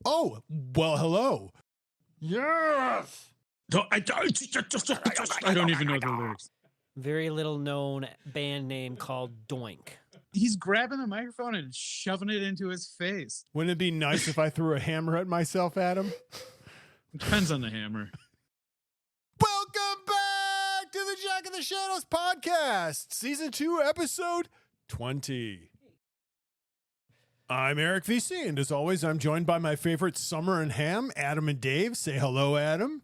Oh, well, hello. Yes. I don't even know the lyrics. Very little known band name called Doink. He's grabbing the microphone and shoving it into his face. Wouldn't it be nice if I threw a hammer at myself, Adam? Depends on the hammer. Welcome back to the Jack of the Shadows podcast, season 2, episode 20. I'm Eric VC, and as always, I'm joined by my favorite Summer and Ham, Adam and Dave. Say hello, Adam.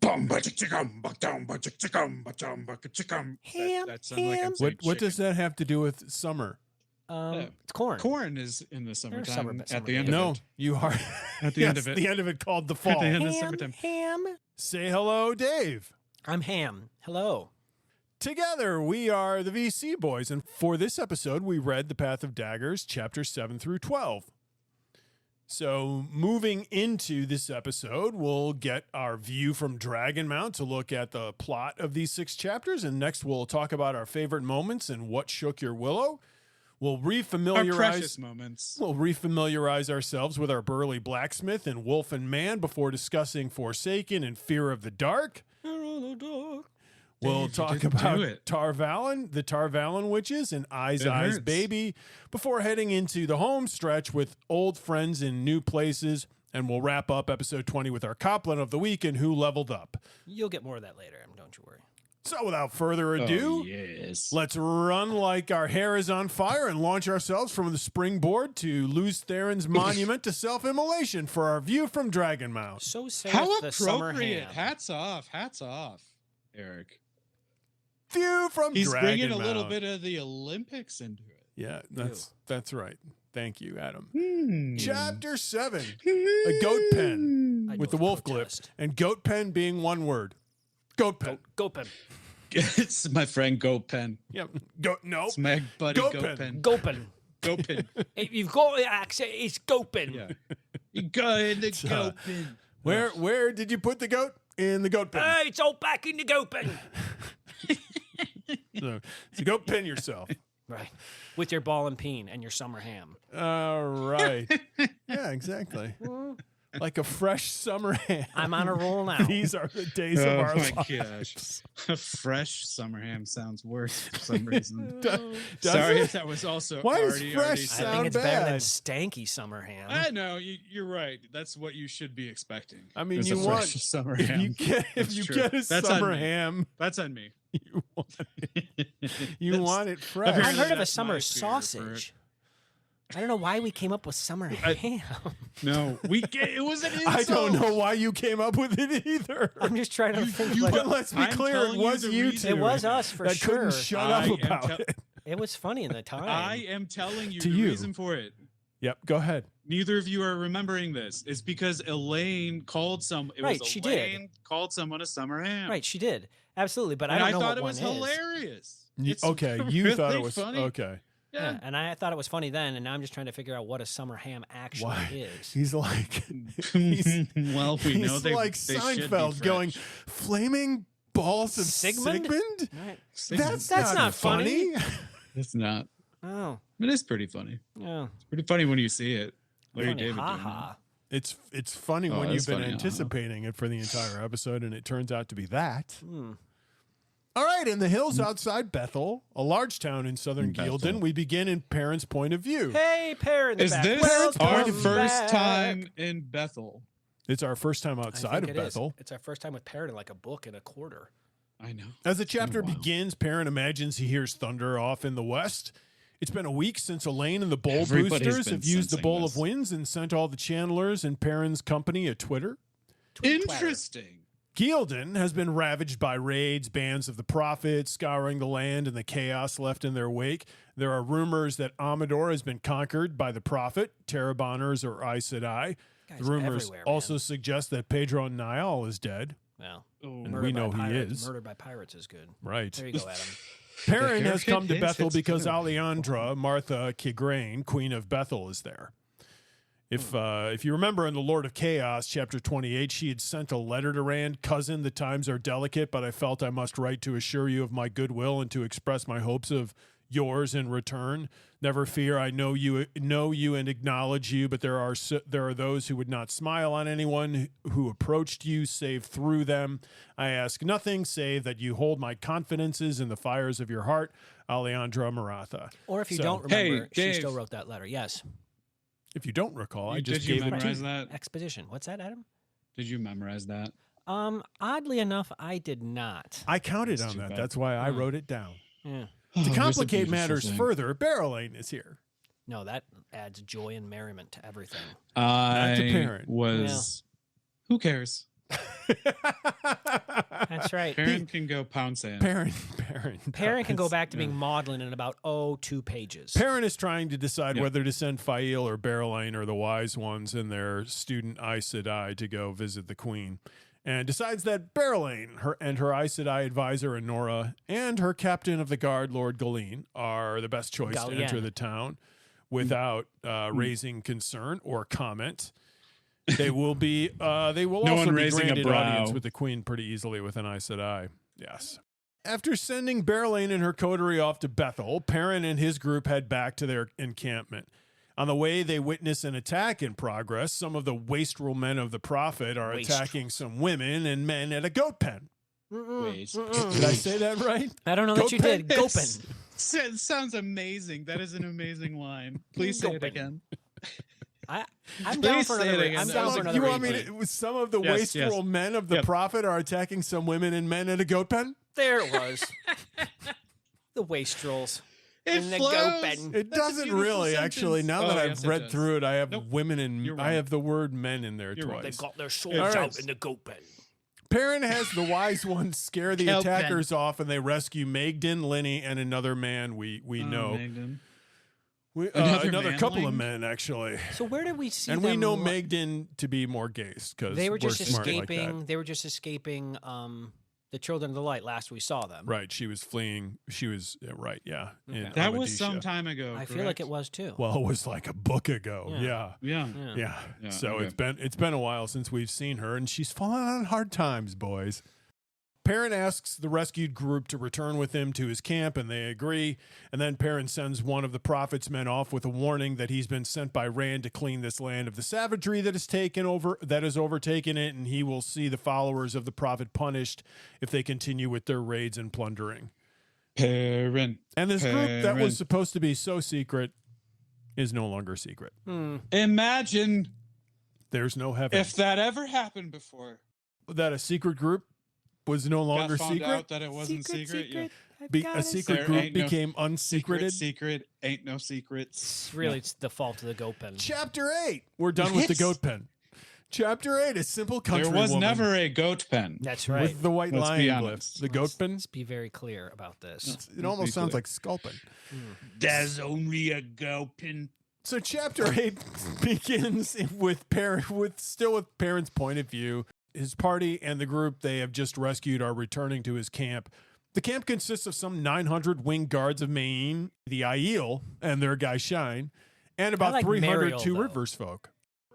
Ham, That sounds like I'm saying What does chicken. that have to do with summer? it's corn. Corn is in the summertime at the end No, of it. you are At the end yes, of it. the end of it called the At fall. the end of summertime. Ham. Say hello, Dave. I'm Ham. Hello. Together, we are the VC boys, and for this episode, we read The Path of Daggers, chapters 7 through 12. So, moving into this episode, we'll get our view from Dragonmount to look at the plot of these 6 chapters, and next we'll talk about our favorite moments and what shook your Willow. We'll Our precious refamiliarize moments. We'll refamiliarize ourselves with our burly blacksmith and wolf and man before discussing Forsaken and Fear of the Dark. We'll Dave, you talk didn't about do it. Tarvalon, the Tarvalon witches, and Aes It Aes hurts. Baby before heading into the home stretch with old friends in new places. And we'll wrap up episode 20 with our Coplin of the week and who leveled up. You'll get more of that later. Don't you worry. So without further ado, Oh, yes. let's run like our hair is on fire and launch ourselves from the springboard to Luz Theron's monument to self-immolation for our view from Dragonmount. So saith How the summer appropriate. ham. Hats off, Eric. View from He's Dragonmount. bringing a little bit of the Olympics into it. Yeah, that's right. Thank you, Adam. Hmm. Chapter 7, a goat pen I with the don't wolf protest. glyph, and goat pen being one word. Goat pen. Goa'pen. It's my friend Goa'pen. Yep. Goat. No. It's my buddy Goa'pen. Goa'pen. Goa'pen. Goa'pen. If you've got the accent, it's Goa'pen. Yeah. You go in the So, Goa'pen. Where did you put the goat? In the goat pen. Hey, it's all back in the Goa'pen. So goat pen yourself. Right. With your ball and peen and your summer ham. All right. Yeah, exactly. Like a fresh summer ham. I'm on a roll now. These are the days of Oh our my lives. gosh. A fresh summer ham sounds worse for some reason. Does Sorry it? if that was also Why does already. fresh I sound think it's better than bad? stanky summer ham. I know you're right. That's what you should be expecting. I mean, is you a want fresh summer if ham. you get That's true. a That's on summer me. ham, That's on me. you want it fresh. I've Apparently heard of a that's summer my fear for it. sausage. I don't know why we came up with summer ham. No, it was an insult. I don't know why you came up with it either. I'm just trying to think. you like, But let's be I'm clear, telling it you was the you reason. two. it was us for that sure. couldn't shut I up am about tell- it. It was funny in the time. I am telling you To the you. reason for it. Yep, go ahead. Neither of you are remembering this. It's because Elaine called Right, she did. Elaine called someone a summer ham. Right, she did. Absolutely, but And I don't know thought what it was one is. hilarious. It's Okay, you really thought it was funny. okay. Yeah, and I thought it was funny then, and now I'm just trying to figure out what a summer ham actually Why? is. He's like, he's, well, we know he's they like they should be Seinfeld going, fresh. flaming balls of Sigmund? Sigmund? Right. That's That's not not funny. It's not. Oh, It is pretty funny. yeah. It's pretty funny when you see it. Larry Funny, David ha doing ha. It's funny Oh, when that's you've been funny, anticipating it for the entire episode, and it turns out to be that. Hmm. All right, in the hills outside Bethel, a large town in southern Bethel. Gildan, we begin in Perrin's point of view. Hey, pair in the Is back. this Welcome our point of first back. time in Bethel? It's our first time I outside think of it is. Bethel. It's our first time with Parrot in like a book and a quarter. I know. As the chapter wow. begins, Perrin imagines he hears thunder off in the west. It's been a week since Elaine and the Bowl Everybody's Boosters been have used the sensing Bowl this. of Winds and sent all the channelers in Perrin's company a Twitter. Tweet platter. Interesting. Gildan has been ravaged by raids, bands of the prophets scouring the land and the chaos left in their wake. There are rumors that Amador has been conquered by the prophet, Taraboners or Aes Aes. Guys The rumors everywhere, also man. suggest that Pedro Niall is dead. Well, Oh, And murder we by know he pirate- is. Murdered by pirates is good. Right. There you go, Adam. Perrin The has come to haircut Bethel hits because good. Alejandra, Martha Kigrain, Queen of Bethel, is there. If you remember in The Lord of Chaos, chapter 28, she had sent a letter to Rand, cousin, the times are delicate, but I felt I must write to assure you of my goodwill and to express my hopes of yours in return. Never fear, I know you and acknowledge you, but there are those who would not smile on anyone who approached you, save through them. I ask nothing, save that you hold my confidences in the fires of your heart, Alejandra Maratha. Or if you don't remember, she Dave. still wrote that letter. Yes. If you don't recall, I just Did you gave it to memorize you. that? Exposition. What's that, Adam? Did you memorize that? Oddly enough, I did not. I counted That's on too that. bad. That's why I wrote it down. Yeah. To There's a complicate beautiful matters thing. further, Barrelane is here. No, that adds joy and merriment to everything. Not the I parent. was. Who cares? That's right. Parent can go pound sand. Parent Parent can go does. back to being maudlin in about 2 pages. Parent is trying to decide Yep. whether to send Fail or Barrelane or the wise ones and their student Aes Sedai to go visit the queen, and decides that Barrelane, her Aes Sedai advisor Enora, and her captain of the guard, Lord Galeen, are the best choice to enter Galien. the town without raising concern or comment. They will be. They will No also one be raising a granted audience brow. with the queen pretty easily with an Aes Sedai. Yes. After sending Barrelane and her coterie off to Bethel, Perrin and his group head back to their encampment. On the way, they witness an attack in progress. Some of the wastrel men of the prophet are attacking some women and men at a goat pen. Wait. Did I say that right? I don't know that you did. Yes. Goa'pen. It sounds amazing. That is an amazing line. Please say it Goa'pen. again. I'm down Please for say it another. again. I'm That down was for like, another. You want me replay. to? Some of the Yes, wastrel yes. men of the Yep. prophet are attacking some women and men at a goat pen? There it was. The wastrels. It And the flows. Goa'pen. It That's a doesn't beautiful really, sentence. actually. Now Oh, that I've yes, it read does. through it, I have Nope. women and You're I wrong. have the word men in there You're right. They twice. got their swords All right. out in the Goa'pen. Perrin has the wise ones scare the Kelpen. attackers off, and they rescue Magdin, Linny, and another man we know. Magdalene. Another Another couple of manling? men, actually. So where did we see And them? we know Magdin to be more gaste because They were just smart like escaping. that. They were just escaping. The Children of the Light. Last we saw them. Right, she was fleeing. She was right, yeah. in Okay. That was Amadisha. some time ago. I feel like it was too. Well, it was like a book ago. Yeah. Yeah. Yeah. Yeah. So okay. it's been a while since we've seen her, and she's fallen on hard times, boys. Perrin asks the rescued group to return with him to his camp, and they agree. And then Perrin sends one of the prophet's men off with a warning that he's been sent by Rand to clean this land of the savagery that has overtaken it, and he will see the followers of the prophet punished if they continue with their raids and plundering. Perrin. And this group that Perrin. was supposed to be so secret is no longer secret. Imagine There's no heaven. if that ever happened before. That a secret group was no longer Got found secret. out that it wasn't secret. Yeah. A secret There group ain't no became unsecreted. Secret. Ain't no secrets. Really, it's the fault of the Goa'pen. Chapter 8. We're done with the Yes. goat pen. Chapter 8. A simple country There was woman never a goat pen. That's right. with the white Let's be lion honest. glyph. The goat pen. Let's be very clear about this. It almost sounds like sculpin. There's only a goat pen. So chapter 8 begins with Perrin's point of view. His party and the group they have just rescued are returning to his camp. The camp consists of some 900 winged guards of Mayene, the Aiel, and their guy Shine, and about like 300 Mariel, Two though. Rivers folk.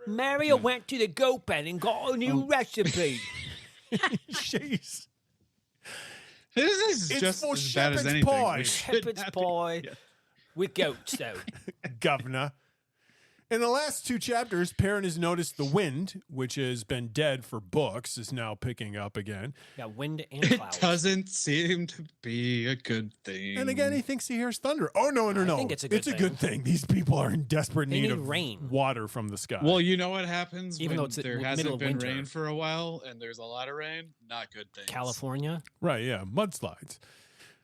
Mario went to the Goa'pen and got a new recipe. Jeez. This is It's just for as bad as shepherd's anything. pie. We should Shepherd's not be- pie Yeah. with goats, though. Governor. In the last 2 chapters, Perrin has noticed the wind, which has been dead for books, is now picking up again. Got wind and It clouds. doesn't seem to be a good thing. And again, he thinks he hears thunder. Oh, no. I think it's a good thing. These people are in desperate They need need of rain. water from the sky. Well, you know what happens Even when though it's the there middle hasn't of been winter. rain for a while and there's a lot of rain? Not good things. California. Right, yeah, mudslides.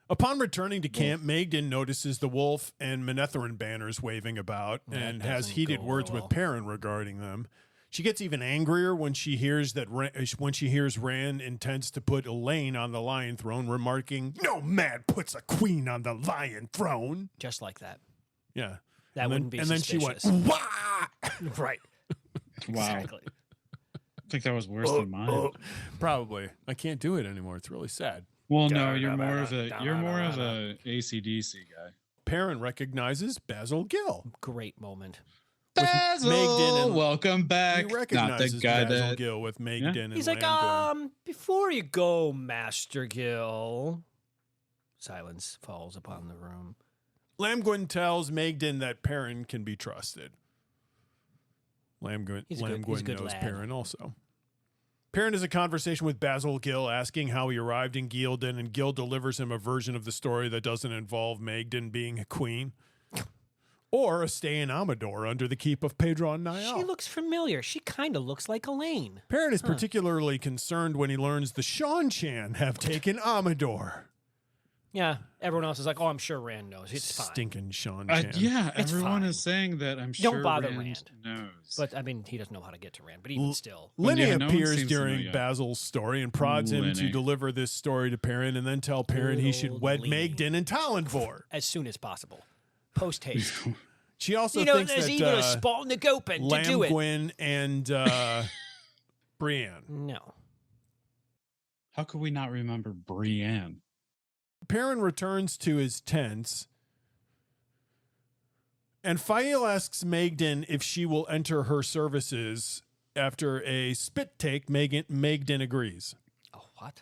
Upon returning to camp, Magdin notices the wolf and Manetheren banners waving about and has doesn't heated go words well. with Perrin regarding them. She gets even angrier when she hears Rand intends to put Elaine on the lion throne, remarking, "No man puts a queen on the lion throne." Just like that. Yeah, That and wouldn't then, be and then she went, suspicious. "Wah!" Right. Wow. Exactly. I think that was worse than mine. Probably. I can't do it anymore. It's really sad. Well, no, you're more of a AC/DC guy. Perrin recognizes Basil Gill. Great moment. Basil, Magdin and- welcome He back. Not the recognizes guy Basil that. Gill with Magdin and He's like, Langorn. before you go, Master Gill. Silence falls upon the room. Lamgwin tells Magden that Perrin can be trusted. Lamgwin He's a good knows lad. Perrin also. Perrin has a conversation with Basil Gill, asking how he arrived in Ghealdan, and Gill delivers him a version of the story that doesn't involve Magden being a queen or a stay in Amador under the keep of Pedron Niall. She looks familiar. She kind of looks like Elaine. Perrin is particularly concerned when he learns the Seanchan have taken Amador. Yeah, everyone else is like, oh, I'm sure Rand knows. It's fine. Stinking Seanchan. Yeah, It's everyone fine. is saying that. I'm Don't sure bother Rand Rand. knows. But, I mean, he doesn't know how to get to Rand. But even still. Lenny Yeah, no one appears seems to know during yet. Basil's story and prods him to Lenny. deliver this story to Perrin and then tell Perrin he should Little wed Lenny. Magden and Talonvor. As soon as possible. Post haste. She also You know, thinks there's that even a spot in the Goa'pen to do it. Lamgwin and Brienne. No. How could we not remember Brienne? Perrin returns to his tents, and Fael asks Magden if she will enter her services. After a spit take, Magden agrees. Oh, what?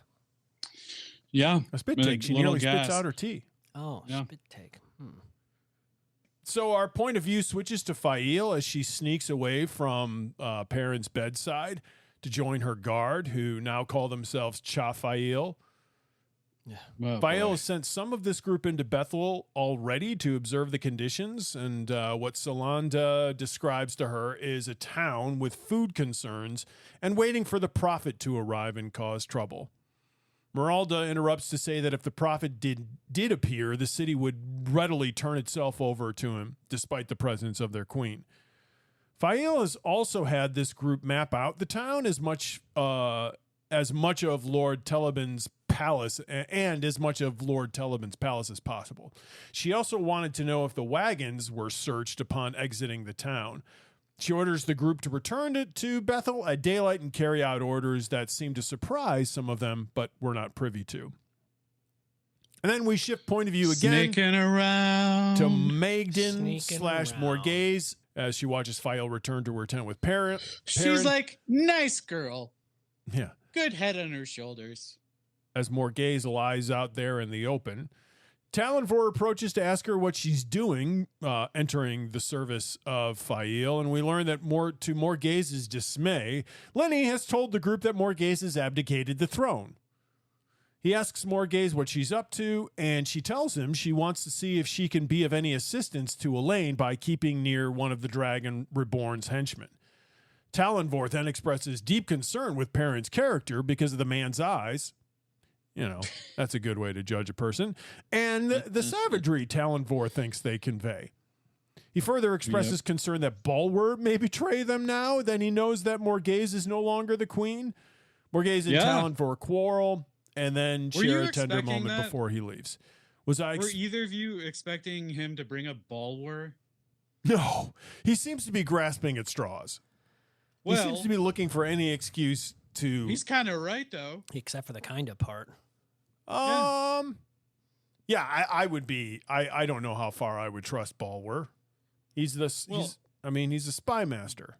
Yeah. A spit Like take. She little nearly spits gas. out her tea. Oh, Yeah. spit take. So our point of view switches to Fael as she sneaks away from Perrin's bedside to join her guard, who now call themselves Cha-Fael. Oh, Fael boy. has sent some of this group into Bethel already to observe the conditions, and what Solanda describes to her is a town with food concerns and waiting for the prophet to arrive and cause trouble. Meralda interrupts to say that if the prophet did appear, the city would readily turn itself over to him, despite the presence of their queen. Fael has also had this group map out the town as much of Lord Telebin's palace and as much of Lord Telebin's palace as possible. She also wanted to know if the wagons were searched upon exiting the town. She orders the group to return to Bethel at daylight and carry out orders that seem to surprise some of them, but we're not privy to. And then we shift point of view again Sneaking around. to Magden Sneaking / around. Morgaze as she watches Fael return to her tent with Perrin. She's like, nice girl. Yeah. Good head on her shoulders. As Morgaze lies out there in the open. Talonvor approaches to ask her what she's doing, entering the service of Fael, and we learn that to Morgaze's dismay, Lenny has told the group that Morgaze has abdicated the throne. He asks Morgaze what she's up to, and she tells him she wants to see if she can be of any assistance to Elaine by keeping near one of the Dragon Reborn's henchmen. Talonvor then expresses deep concern with Perrin's character because of the man's eyes. You know, that's a good way to judge a person. And the savagery Talonvor thinks they convey. He further expresses concern that Bulwer may betray them now, then he knows that Morgaze is no longer the queen. Morgaze and Talonvor quarrel, and then share a tender moment that? before he leaves. Were either of you expecting him to bring up Bulwer? No. He seems to be grasping at straws. Well, he seems to be looking for any excuse to... He's kind of right, though. Except for the kind of part. I would be. I don't know how far I would trust Bulwer. He's a spy master.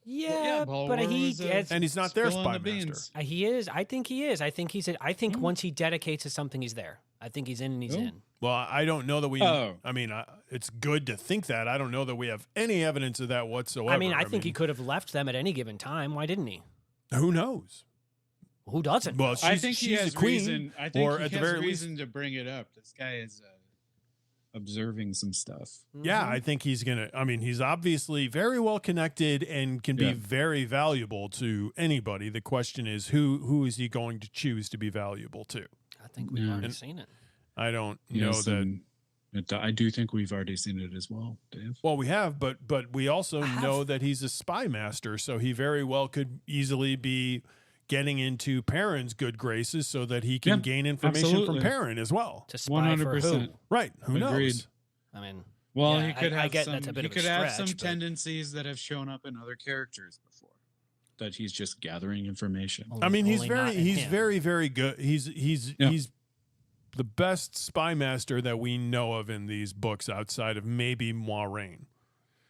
Yeah, Bulwer but was a- And he's not their Spilling spy the master. beans. he is. I think he is. I think once he dedicates to something, he's there. I think he's in and he's in. Well, I don't know that we... Oh. I mean, it's good to think that. I don't know that we have any evidence of that whatsoever. I mean, I think he could have left them at any given time. Why didn't he? Who knows? Who doesn't? Well, I think he she's has a queen, reason. I think or he at the has very least... reason to bring it up. This guy is observing some stuff. Yeah, I think he's going to... I mean, he's obviously very well connected and can be very valuable to anybody. The question is, who is he going to choose to be valuable to? I think we've already seen it. I don't know Yes, that... and I do think we've already seen it as well, Dave. Well, we have, but we also know that he's a spy master, so he very well could easily be getting into Perrin's good graces so that he can gain information from Perrin as well. To spy for who? Right. Who Agreed. knows? I mean, Well, yeah, he could I have get some. that's a bit He of a could have some stretch, but- tendencies that have shown up in other characters before. That he's just gathering information. Only- I mean, he's only not in him. very, very good. He's the best spy master that we know of in these books outside of maybe Moiraine.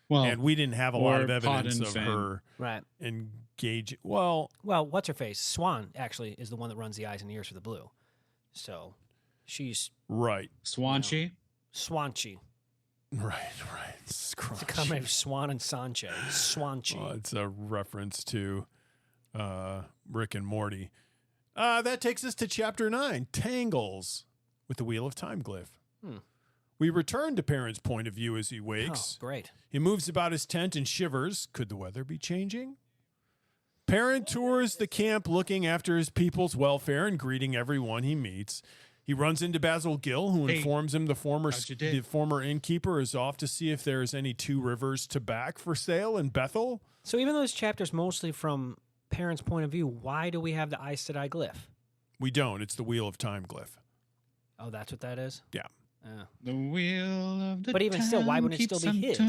Well, And we didn't have a lot of or evidence Podden of Fane. her Right. engaging. Well, What's her face? Swan actually is the one that runs the eyes and ears for the blue. So she's right. Swanchy. Swanchy. Right. It's Scrunch. a combination of Swan and Sanche. Swanchi. It's a reference to Rick and Morty. That takes us to Chapter 9, Tangles, with the Wheel of Time glyph. We return to Perrin's point of view as he wakes. Oh, great. He moves about his tent and shivers. Could the weather be changing? Perrin tours the camp looking after his people's welfare and greeting everyone he meets. He runs into Basil Gill, who informs him the former innkeeper is off to see if there's any Two Rivers tobacco for sale in Bethel. So even though this chapter's mostly from Perrin's point of view, why do we have the Aes Sedai glyph? We don't. It's the Wheel of Time glyph. Oh, that's what that is? Yeah. The wheel of the But even still, why wouldn't it still be his?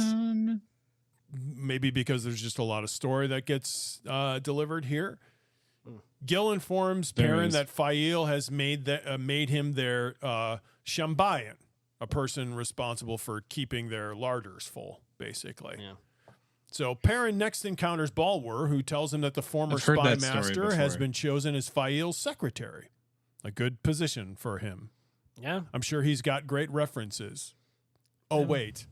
Maybe because there's just a lot of story that gets delivered here. Gil informs Perrin that Fael has made him their Shambayan, a person responsible for keeping their larders full, basically. Yeah. So Perrin next encounters Balwer, who tells him that the former spy master has been chosen as Fael's secretary. A good position for him. Yeah. I'm sure he's got great references. Oh, wait.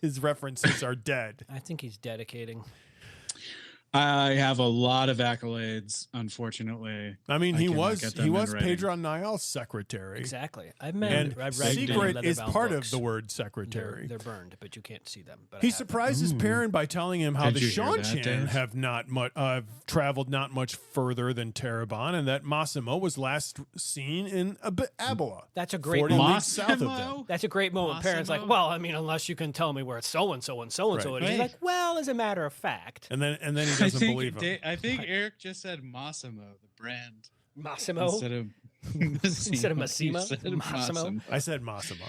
His references are dead. I think he's dedicating. I have a lot of accolades, unfortunately. I mean, he was Pedro Niall's secretary. Exactly. And I've read secret is part books. of the word secretary. They're burned, but you can't see them. But He surprises Perrin by telling him how Did the you hear that, Seanchan Dave? have not traveled not much further than Terabon, and that Massimo was last seen in Abila. That's a great 40 moment. leagues south of them. That's a great moment. Perrin's like, well, I mean, unless you can tell me where it's so-and-so and so-and-so. Right. And he's like, well, as a matter of fact. And then he doesn't believe him. I think Eric just said Massimo, the brand. Massimo? Instead of Massimo? He said Massimo? I said Massimo.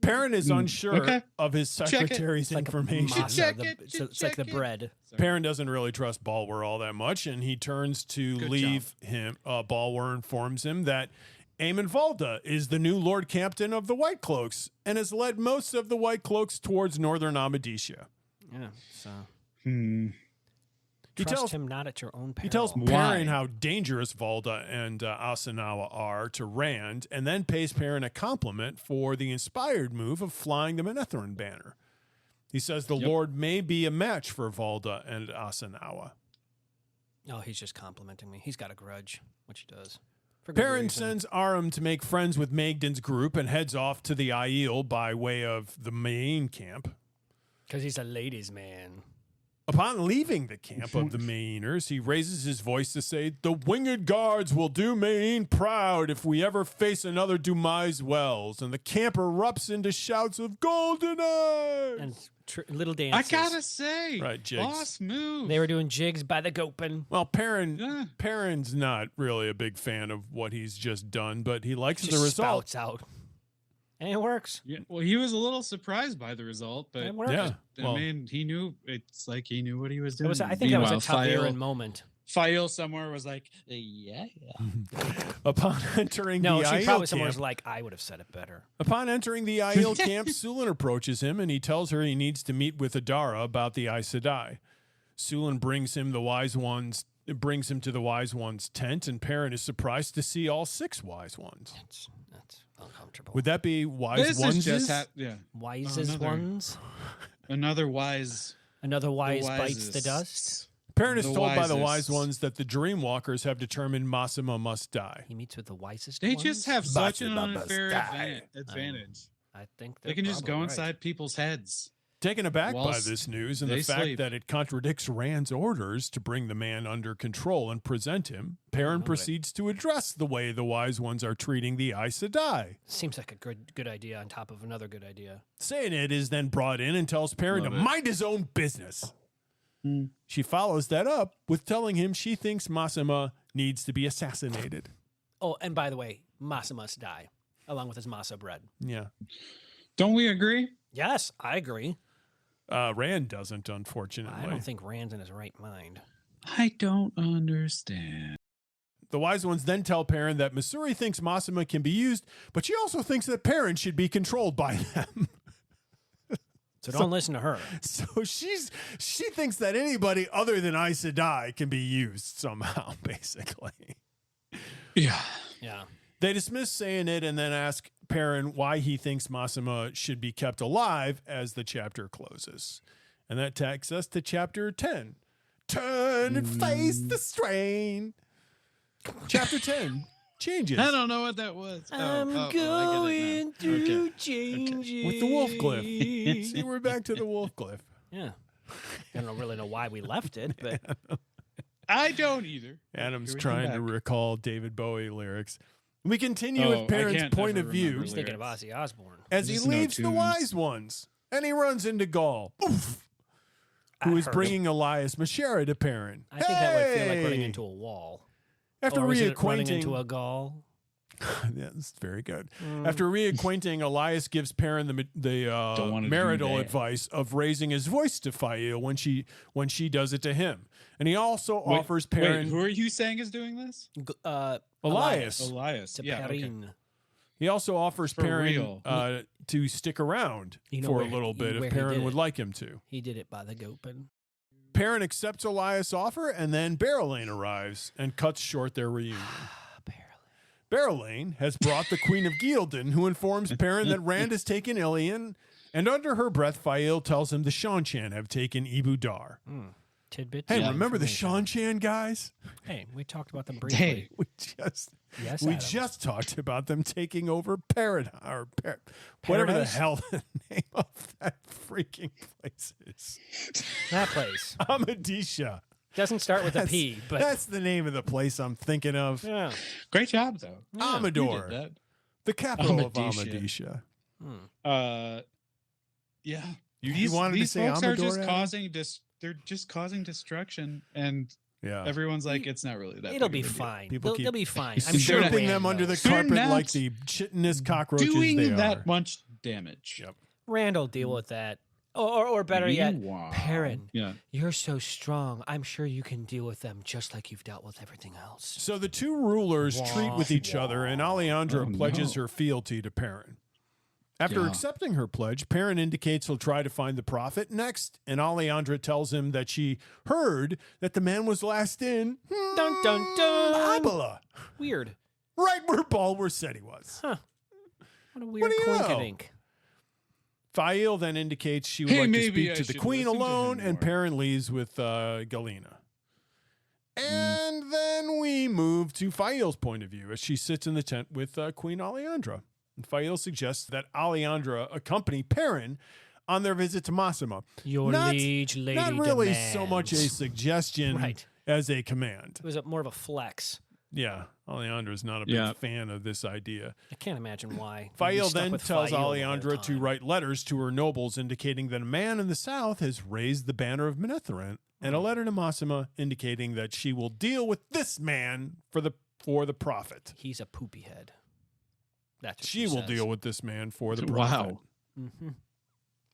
Perrin is unsure of his secretary's information. It's like the bread. Perrin doesn't really trust Balwer all that much, and he turns to leave him. Balwer informs him that Aemon Valda is the new Lord Captain of the White Cloaks and has led most of the White Cloaks towards northern Amadisha. Yeah, so... He Trust tells him not at your own peril. He tells Perrin how dangerous Valda and Asanawa are to Rand, and then pays Perrin a compliment for the inspired move of flying the Manetheren banner. He says the Lord may be a match for Valda and Asanawa. Oh, he's just complimenting me. He's got a grudge, which he does. Perrin sends Aram to make friends with Magdan's group and heads off to the Aiel by way of the main camp. Because he's a ladies' man. Upon leaving the camp of the Mayeeners, he raises his voice to say, "The winged guards will do Mayeen proud if we ever face another Dumais Wells." And the camp erupts into shouts of "Golden Eye!" And little dances. I gotta say, right, jigs. Boss move. They were doing jigs by the Goa'pen. Well, Perrin's not really a big fan of what he's just done, but he likes the result. Spouts out. And it works. Yeah, well, he was a little surprised by the result, but it works. Yeah, I mean, he knew. It's like he knew what he was doing. I think that was a Taviran moment. Fael somewhere was like, yeah. Upon entering the Aiel probably camp, somewhere was like, I would have said it better. Upon entering the Aiel camp, Sulin approaches him and he tells her he needs to meet with Adara about the Aes Sedai. Sulin brings him to the Wise One's tent, and Perrin is surprised to see all 6 Wise Ones. That's uncomfortable. Would that be Wise Ones? Wisest ones? Another wise bites the dust? Perrin is told by the Wise Ones that the Dreamwalkers have determined Massimo must die. He meets with the wisest They ones? just have such an unfair advantage. I think they can just go inside people's heads. Taken aback by this news and the fact sleep. that it contradicts Rand's orders to bring the man under control and present him, Perrin proceeds to address the way the Wise Ones are treating the Aes Sedai. Seems like a good idea on top of another good idea. Seanad is then brought in and tells Perrin to mind his own business. She follows that up with telling him she thinks Massima needs to be assassinated. Oh, and by the way, Massa must die, along with his masa bread. Yeah. Don't we agree? Yes, I agree. Rand doesn't, unfortunately. I don't think Rand's in his right mind. I don't understand. The Wise Ones then tell Perrin that Missouri thinks Massima can be used, but she also thinks that Perrin should be controlled by them. So don't listen to her. So she thinks that anybody other than Aes Sedai can be used somehow, basically. Yeah. Yeah. They dismiss saying it and then ask Perrin why he thinks Massima should be kept alive as the chapter closes. And that takes us to chapter 10. Turn and face the strain. Chapter 10 changes. I don't know what that was. I'm going through changes. With the wolf glyph. See, we're back to the wolf glyph. Yeah. I don't really know why we left it, but I don't either. Adam's Here we trying come to back. recall David Bowie lyrics. We continue Oh, with I Perrin's can't point ever of view remember I was thinking of Ozzy Osbourne. as he Just no leaves the tunes. wise ones. And he runs into Gaul, oof, who I is heard bringing Elias Mashera to Perrin. I think that would feel like running Hey! into a wall. After or is it running reacquainting, into a gall? yeah, that's very good. Mm. After reacquainting, Elias gives Perrin the Don't wanna do marital that. advice of raising his voice to Fael when she does it to him, and he also offers Perrin. Wait, who are you saying is doing this? Elias. Elias. To Yeah. Okay. Perrin. He also offers For Perrin real. to stick around You know for a where- little bit where if he Perrin did would it. like him to. He did it by the Goa'pen. Perrin accepts Elias' offer, and then Barrelane arrives and cuts short their reunion. Barrelane has brought the Queen of Gildan, who informs Perrin that Rand has taken Ilion, and under her breath, Fael tells him the Shan-Chan have taken Ibu Dar. Tidbits. Hey, of remember the information. Shan-Chan guys? Hey, we talked about them briefly. Hey, Yes, We Adam. just talked about them taking over Paradise, or whatever the Paradise? hell the name of that freaking place is. That place Amadisha. doesn't start with a P, but That's the name of the place I'm thinking of. yeah. great job though. Amador, You did the capital of Amadisha. Amadisha. that. Yeah. You wanted to these say folks are Amador, just Adam? they're just causing destruction, and Yeah. everyone's like, it's not really that. It'll big be of a deal. fine. People They'll be fine. I'm They're sure not- Sweeping Rand them under the knows. They're carpet not like the chittinest cockroaches doing they that are. much damage. Yep. Rand will deal with that. Or better yet, Meanwhile- Perrin. Yeah. You're so strong. I'm sure you can deal with them just like you've dealt with everything else. So the two rulers treat with each other, and Alejandra Oh, pledges no. her fealty to Perrin. After Yeah. accepting her pledge, Perrin indicates he'll try to find the prophet next, and Alejandra tells him that she heard that the man was last in Dun dun dun. Abila, Weird. right where Bulwer said he was. Huh. What a weird do you know? coinkydink. Fael then indicates she would Hey, like to maybe speak I to the should queen listen to alone, him and more. Perrin leaves with Galena. And then we move to Fael's point of view as she sits in the tent with Queen Alejandra. And Fael suggests that Alejandra accompany Perrin on their visit to Massima. Your Not- liege lady Not really so much a demands. suggestion Right. as a command. It was more of a flex. Yeah, Alejandra's not a big Yeah. fan of this idea. I can't imagine why. We'd be Fael stuck then with tells Fael the whole Alejandra to time. write letters to her nobles indicating that a man in the south has raised the banner of Menetheren, and a letter to Massima indicating that she will deal with this man for the prophet. He's a poopy head. That's what She will deal with this man for the prophet. Wow. Mm-hmm.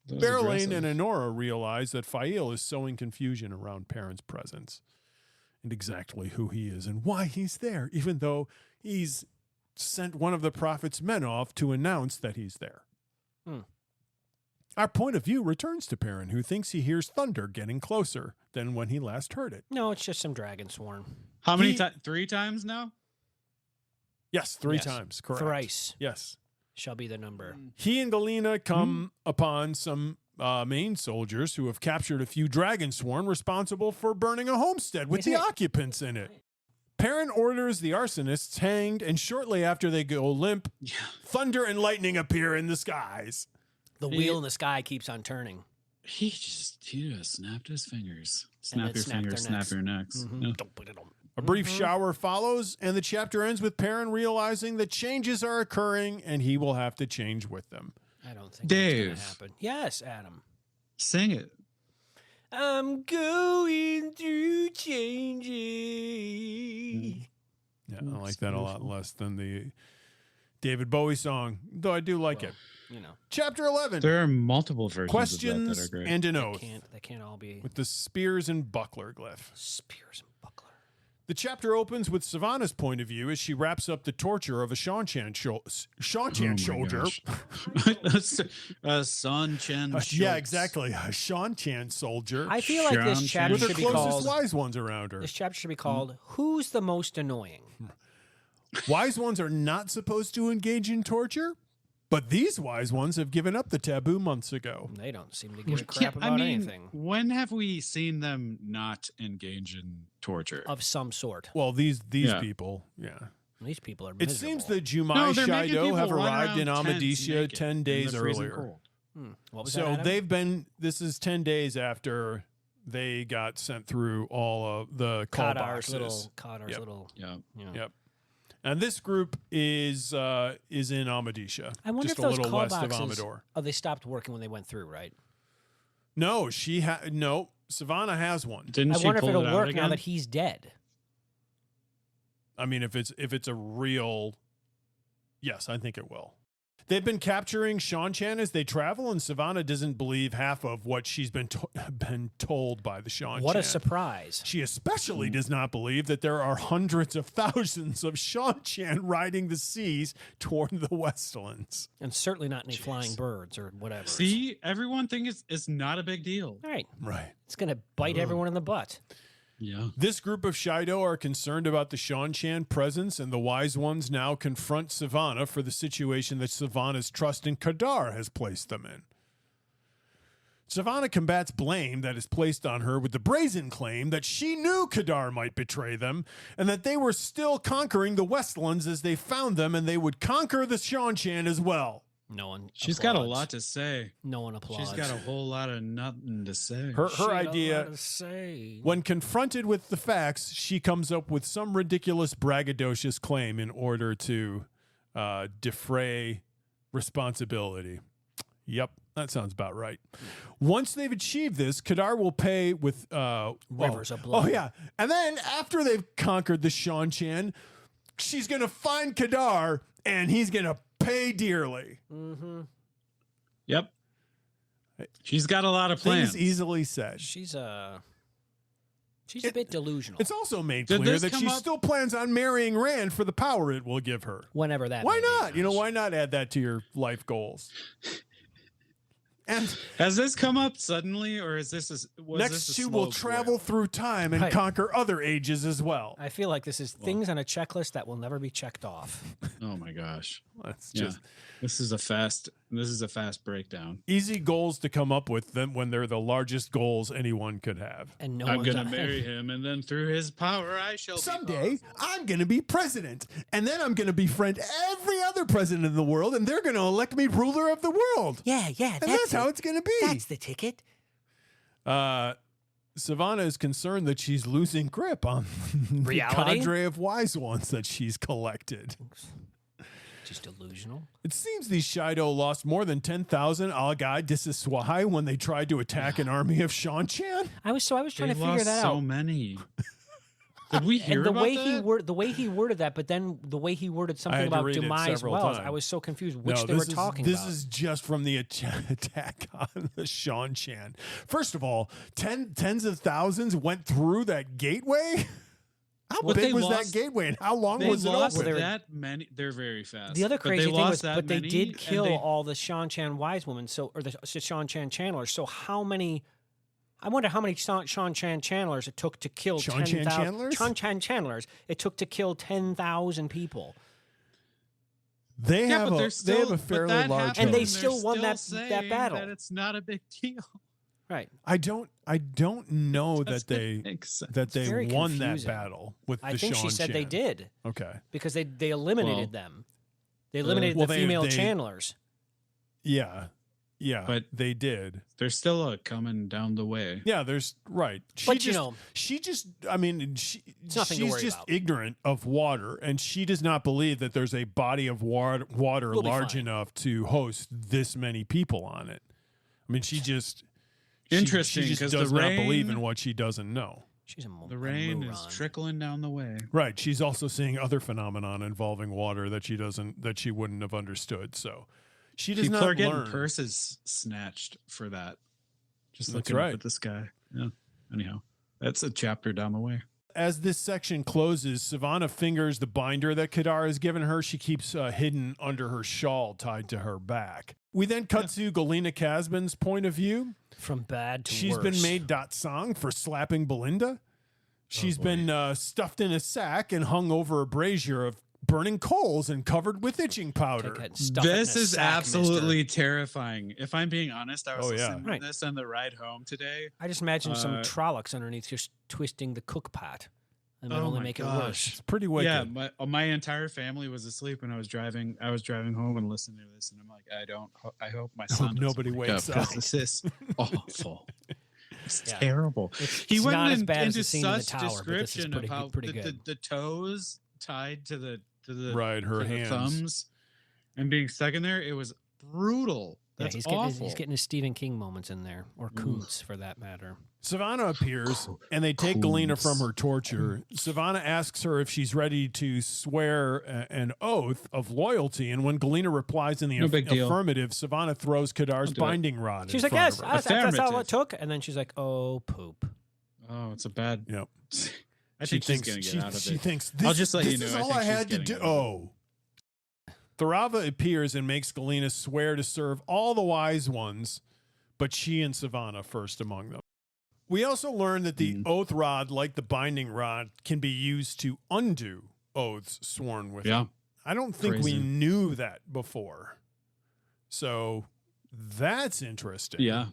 That was Barrelane aggressive. and Honora realize that Fael is sowing confusion around Perrin's presence and exactly who he is and why he's there, even though he's sent one of the prophet's men off to announce that he's there. Hmm. Our point of view returns to Perrin, who thinks he hears thunder getting closer than when he last heard it. No, it's just some dragon swarm. How many He- times? 3 times now? Yes, three Yes. times, correct. Thrice Yes. shall be the number. He and Galena come upon some main soldiers who have captured a few dragon swarm responsible for burning a homestead with the occupants in it. Perrin orders the arsonists hanged, and shortly after they go limp, thunder and lightning appear in the skies. The wheel in the sky keeps on turning. He just snapped his fingers. And Snap then your snapped fingers, their snap necks. your necks. Mhm. Yeah. A brief shower follows, and the chapter ends with Perrin realizing that changes are occurring, and he will have to change with them. I don't think Dave. that's going to happen. Yes, Adam. Sing it. I'm going through changes. Yeah, I like that a lot less than the David Bowie song, though I do like it. You know, Chapter 11, There are multiple versions of that Questions that are great. and an they oath, can't all be with the spears and buckler glyph. spears and buckler. The chapter opens with Savannah's point of view as she wraps up the torture of a Shan-Chan Oh my soldier. gosh. A Sun Chen. Yeah, exactly. A Shan-Chan soldier I feel like this Sean chapter with her should be closest called. wise ones around her. This chapter should be called "Who's the Most Annoying?" Wise ones are not supposed to engage in torture, but these wise ones have given up the taboo months ago. They don't seem to give a crap about anything. When have we seen them not engage in torture? Of some sort. Well, these people, yeah. These people are It miserable. seems the Jumai Shido have arrived in around tents Amadisha naked 10 in days the freezing earlier. cold. What was So that, Adam? they've been, this is 10 days after they got sent through all of the call boxes. Qadar's Yep. little. Yeah. Yep. And this group is in Amadisha, I wonder just if a those little call west of boxes. Amador. Oh, they stopped working when they went through, right? No, no, Savannah has one. Didn't I she wonder if pull it'll it out work again? now that he's dead. I mean, if it's a real, yes, I think it will. They've been capturing Sean Chan as they travel, and Savannah doesn't believe half of what she's been told by the Sean What Chan. a surprise. She especially does not believe that there are hundreds of thousands of Sean Chan riding the seas toward the Westlands. And certainly not any flying birds or whatever. See, everyone thinks it's not a big deal. All right. Right. It's going to bite everyone in the butt. Yeah. This group of Shido are concerned about the Sean Chan presence, and the wise ones now confront Savannah for the situation that Savannah's trust in Kadar has placed them in. Savannah combats blame that is placed on her with the brazen claim that she knew Kadar might betray them and that they were still conquering the Westlands as they found them, and they would conquer the Sean Chan as well. No one She's applauds. got a lot to say. No one applauds. She's got a whole lot of nothing to say. Her She got a idea, lot to say. when confronted with the facts, she comes up with some ridiculous braggadocious claim in order to defray responsibility. Yep, that sounds about right. Once they've achieved this, Kadar will pay with Rivers of Oh blood. yeah, and then after they've conquered the Sean Chan, she's gonna find Kadar and he's gonna pay dearly. Mm-hmm. Yep. She's got a lot of plans. Things easily said. She's a bit delusional. It's also made Did clear this that come she up- still plans on marrying Rand for the power it will give her. Whenever that. Why may be. not? You know, why not add that to your life goals? And Has this come up suddenly, or is this next this a she slow will travel boil? through time and Right. conquer other ages as well. I feel like this is things on a checklist that will never be checked off. Oh my gosh! That's Yeah, just this is a fast breakdown. easy goals to come up with them when they're the largest goals anyone could have. And no I'm one's gonna on- marry him, and then through his power, I shall. Someday, Be powerful. I'm going to be president, and then I'm going to befriend every other president in the world, and they're going to elect me ruler of the world. Yeah, And that's how it's going to be. That's the ticket. Savannah is concerned that she's losing grip on the Reality? cadre of wise ones that she's collected. Just delusional. It seems these Shido lost more than 10,000 Algai Disiswai when they tried to attack an army of Sean Chan. I was trying to They figure lost that so out. many. Did we hear And the about way that? the way he worded that, but then the way he worded something had to about read it demise several wells, times. I was so confused which No, they were this is- talking This about. is just from the attack on the Sean Chan. First of all, tens of thousands went through that gateway. How But big they was lost- that gateway, and how long They was it lost open? that many. They're very fast. The other But they crazy thing lost was, that but they many, did and kill they- all the Sean Chan wise women, so or the Sean Chan channelers. So how many? I wonder how many Sean Chan channelers it took to kill Sean Chan 10,000 channelers? Sean Chan channelers. It took to kill 10,000 people, They Yeah, have but a they're still, fairly but that large happened, And they host. they're still won that saying battle. That it's not a big deal. right? I don't know that Doesn't they make sense. won very that confusing. battle with I the think Sean she said they Chan. did Okay. because they eliminated Well, them. They eliminated well, the they- female they- channelers. Yeah, But- they did. They're still coming down the way. Yeah, there's right. But, you know, she just. I mean, nothing to she's worry just about. ignorant of water, and she does not believe that there's a body of water We'll be large fine. enough to host this many people on it. I mean, she just Interesting, She just 'cause does the not believe rain- in what she doesn't know. She's a The rain is moron. trickling down the way. Right. She's also seeing other phenomenon involving water that she wouldn't have understood. So she does People not are getting learn. purses snatched for that. Just That's looking right. up at the sky. Yeah. Anyhow, that's a chapter down the way. As this section closes, Savannah fingers the binder that Kadar has given her. She keeps hidden under her shawl tied to her back. We then cut to Galena Casbin's point of view. From bad to She's worse. been made Datsang for slapping Belinda. She's been stuffed in a sack and hung over a brazier of burning coals and covered with itching powder. Take that stuff it in This a is sack, absolutely mister. terrifying. If I'm being honest, I was listening to Right. this on the ride home today. I just imagine some Trollocs underneath just twisting the cook pot. And would Oh only my make it gosh. worse. It's pretty wicked. Yeah, my entire family was asleep when I was driving. I was driving home and listening to this, and I'm like, I hope my son doesn't nobody wake wakes up. 'cause this is awful. It's Yeah. terrible. It's He went not as in, bad as into the scene in the such tower, but this is description pretty, of how pretty good. the toes tied to the Right, her to the hands. thumbs and being stuck in there. It was brutal. That's he's awful. he's getting his Stephen King moments in there, or Kuntz for that matter. Savannah appears, and they take Galena from her torture. Savannah asks her if she's ready to swear an oath of loyalty, and when Galena replies in the No big deal. affirmative, Savannah throws Kadar's I'll do it. binding rod. She's in like, front yes, of her. that's all it Affirmative. took. And then she's like, oh, poop. Oh, it's a bad. Yep. I think she's gonna get out of she it. thinks I'll this, just let this you know, is I all think I she's had to getting do. out of it. Oh. Tharava appears and makes Galena swear to serve all the wise ones, but she and Savannah first among them. We also learn that the oath rod, like the binding rod, can be used to undo oaths sworn with. Yeah. I don't think we Crazy. knew that before. So that's interesting. Yeah.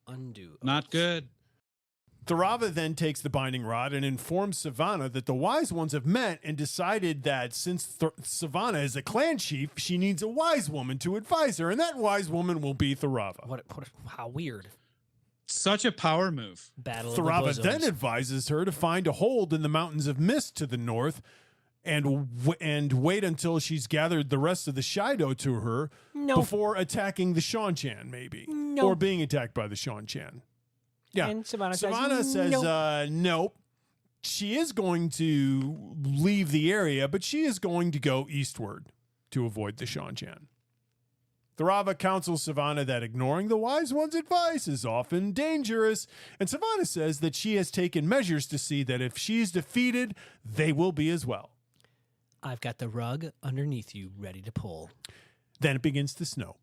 Undo. Not good. Tharava then takes the binding rod and informs Savannah that the wise ones have met and decided that since Savannah is a clan chief, she needs a wise woman to advise her, and that wise woman will be Tharava. How weird. Such a power move. Battle of the Tharava bosoms. then advises her to find a hold in the mountains of mist to the north and wait until she's gathered the rest of the Shido to her before attacking the Shan-Chan, maybe. Or being attacked by the Shan-Chan. Yeah. And Savannah says nope. nope. She is going to leave the area, but she is going to go eastward to avoid the Shan-Chan. Tharava counsels Savannah that ignoring the wise one's advice is often dangerous, and Savannah says that she has taken measures to see that if she's defeated, they will be as well. I've got the rug underneath you ready to pull. Then it begins to snow.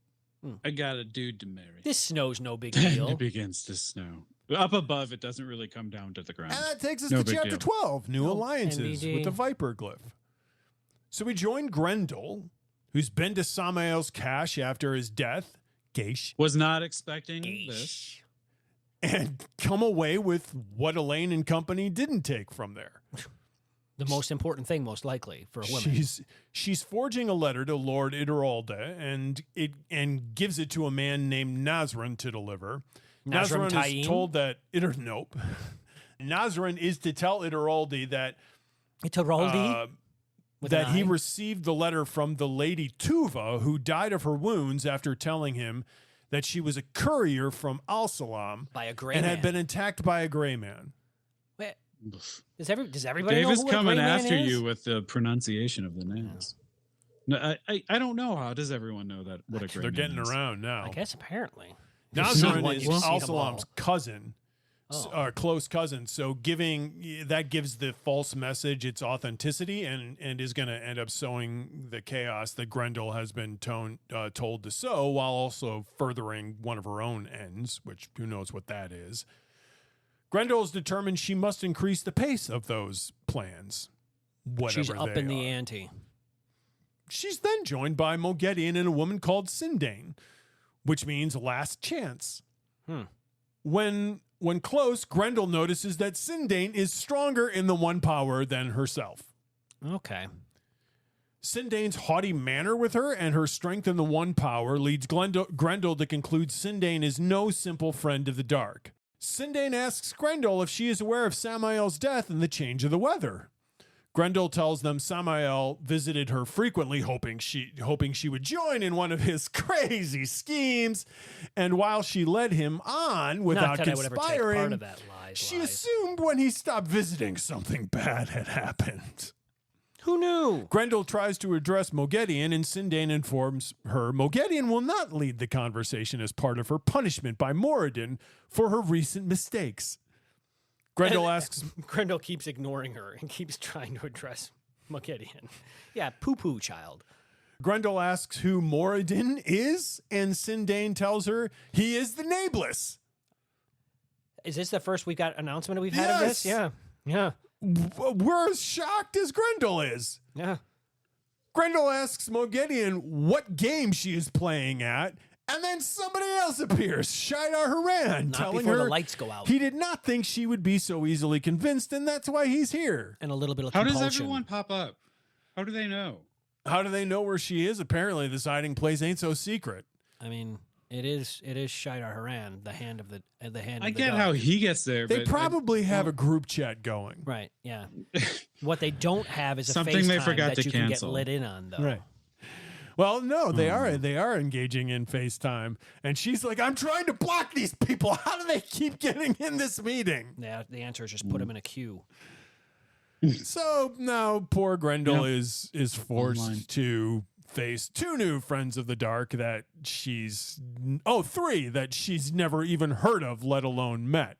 I got a dude to marry. This snow's no big Then deal. it begins to snow. Up above, it doesn't really come down to the ground. And that takes us No to big chapter deal. 12, New Alliances NBD. with the Viper Glyph. So we join Grendel, who's been to Samael's cache after his death, Geish, Was not expecting this. and come away with what Elaine and company didn't take from there. The most important thing, most likely, for a woman. She's forging a letter to Lord Ideralda and gives it to a man named Nazran to deliver. Nazran Nazran Taim? is told that nope. Nazran is to tell Ideraldi that Ideraldi? With an that he I? received the letter from the lady Tuva, who died of her wounds after telling him that she was a courier from Al-Salam By a gray and man. had been attacked by a gray man. Wait, does everybody Dave know is who a coming gray man after is? you with the pronunciation of the names. No, I don't know. How does everyone know that? What a great They're getting name is? around now. I guess apparently. Nazran is You've seen 'em Al-Salam's all. cousin, Oh. close cousin. So that gives the false message its authenticity and is going to end up sowing the chaos that Grendel has been told to sow, while also furthering one of her own ends, which who knows what that is. Grendel is determined she must increase the pace of those plans, whatever She's up they in the are. ante. She's then joined by Mogedion and a woman called Sindane, which means last chance. When close, Grendel notices that Sindane is stronger in the one power than herself. Okay. Sindane's haughty manner with her and her strength in the one power leads Grendel to conclude Sindane is no simple friend of the dark. Sindane asks Grendel if she is aware of Samael's death and the change of the weather. Grendel tells them Samael visited her frequently, hoping she would join in one of his crazy schemes. And while she led him on without Not that I would ever take part conspiring, of that lies. she assumed when he stopped visiting something bad had happened. Who knew? Grendel tries to address Mogedion, and Sindane informs her Mogedion will not lead the conversation as part of her punishment by Moradin for her recent mistakes. Grendel asks, Grendel keeps ignoring her and keeps trying to address Mogedion. Yeah, poo-poo child. Grendel asks who Moradin is, and Sindane tells her he is the Nameless. Is this the first announcement we've had of this? Yes. Yeah. We're as shocked as Grendel is. Yeah. Grendel asks Moghedien what game she is playing at, and then somebody else appears, Shaidar Haran, Not telling before her the lights go out. he did not think she would be so easily convinced, and that's why he's here. And a little bit of How compulsion. does everyone pop up? How do they know? How do they know where she is? Apparently, this hiding place ain't so secret. I mean, it is Shaidar Haran, the hand of the hand. I of the get dog. how he gets there. They but probably have a group chat going. Right. Yeah. What they don't have is a Something FaceTime they forgot that to you can get cancel. lit in on, though. Right. Well, no, they are engaging in FaceTime, and she's like, "I'm trying to block these people. How do they keep getting in this meeting?" Yeah. The answer is just put them in a queue. So now poor Grendel Yep. is forced Online. to face two new friends of the dark that three that she's never even heard of, let alone met.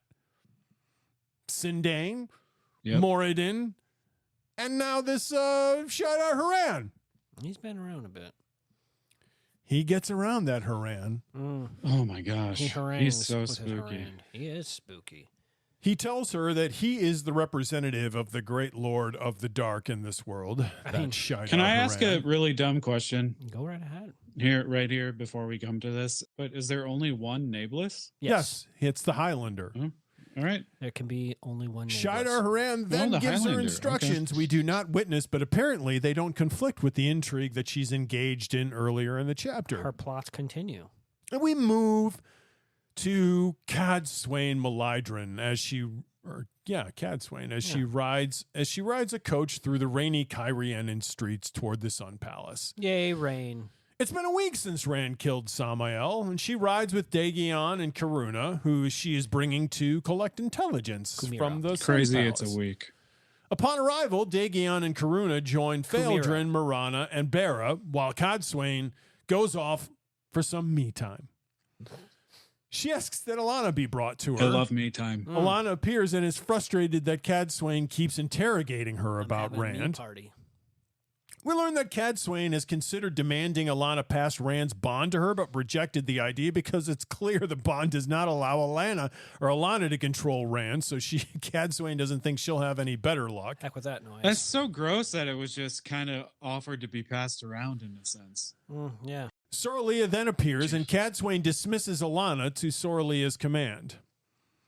Sindane, Yep. Moradin, and now this Shaidar Haran. He's been around a bit. He gets around that Haran. Oh my gosh. He harangues He's so with his spooky. harangue. He is spooky. He tells her that he is the representative of the great lord of the dark in this world. mean, Shaidar Can I ask a Haran. really dumb question Go right ahead. right here before we come to this? But is there only one Nameless? Yes, it's the Highlander. All right. There can be only one nameless. Shaidar Haran then the gives her Highlander, instructions we do not witness, but apparently they don't conflict with the intrigue that she's engaged in earlier in the chapter. Her plots continue. And we move to Cadswain Malydrin as she rides a coach through the rainy Kyrianan streets toward the Sun Palace. Yay, rain. It's been a week since Rand killed Samael, and she rides with Dagion and Karuna, who she is bringing to collect intelligence Kumira. from the Sun Crazy Palace. it's a week. Upon arrival, Dagion and Karuna join Kumira. Fealdrin, Marana, and Bera, while Codswain goes off for some me time. She asks that Alana be brought to her. I love me time. Alana appears and is frustrated that Cadswain keeps interrogating her about Having a me Rand. Party. We learn that Cadswain has considered demanding Alana pass Rand's bond to her, but rejected the idea because it's clear the bond does not allow Alana to control Rand, so Cadswain doesn't think she'll have any better luck. Heck with that noise. That's so gross that it was just kind of offered to be passed around in a sense. Yeah. Sorleah then appears, and Cadswain dismisses Alana to Sorleah's command.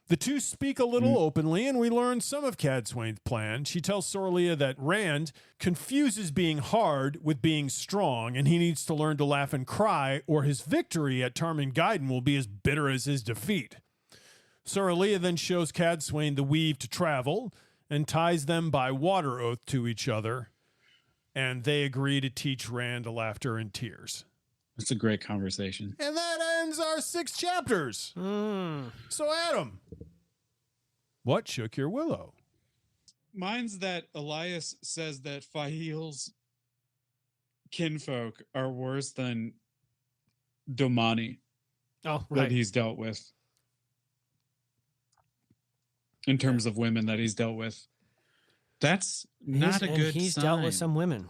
The two speak a little openly, and we learn some of Cadswain's plan. She tells Sorleah that Rand confuses being hard with being strong, and he needs to learn to laugh and cry, or his victory at Tarmangaiden will be as bitter as his defeat. Sorleah then shows Cadswain the weave to travel, and ties them by water oath to each other, and they agree to teach Rand laughter and tears. It's a great conversation. And that ends our 6 chapters. So, Adam, what shook your willow? Mine's that Elias says that Fahil's kinfolk are worse than Domani Oh, that right. he's dealt with. In terms of women that he's dealt with. That's not a good He's sign. dealt with some women.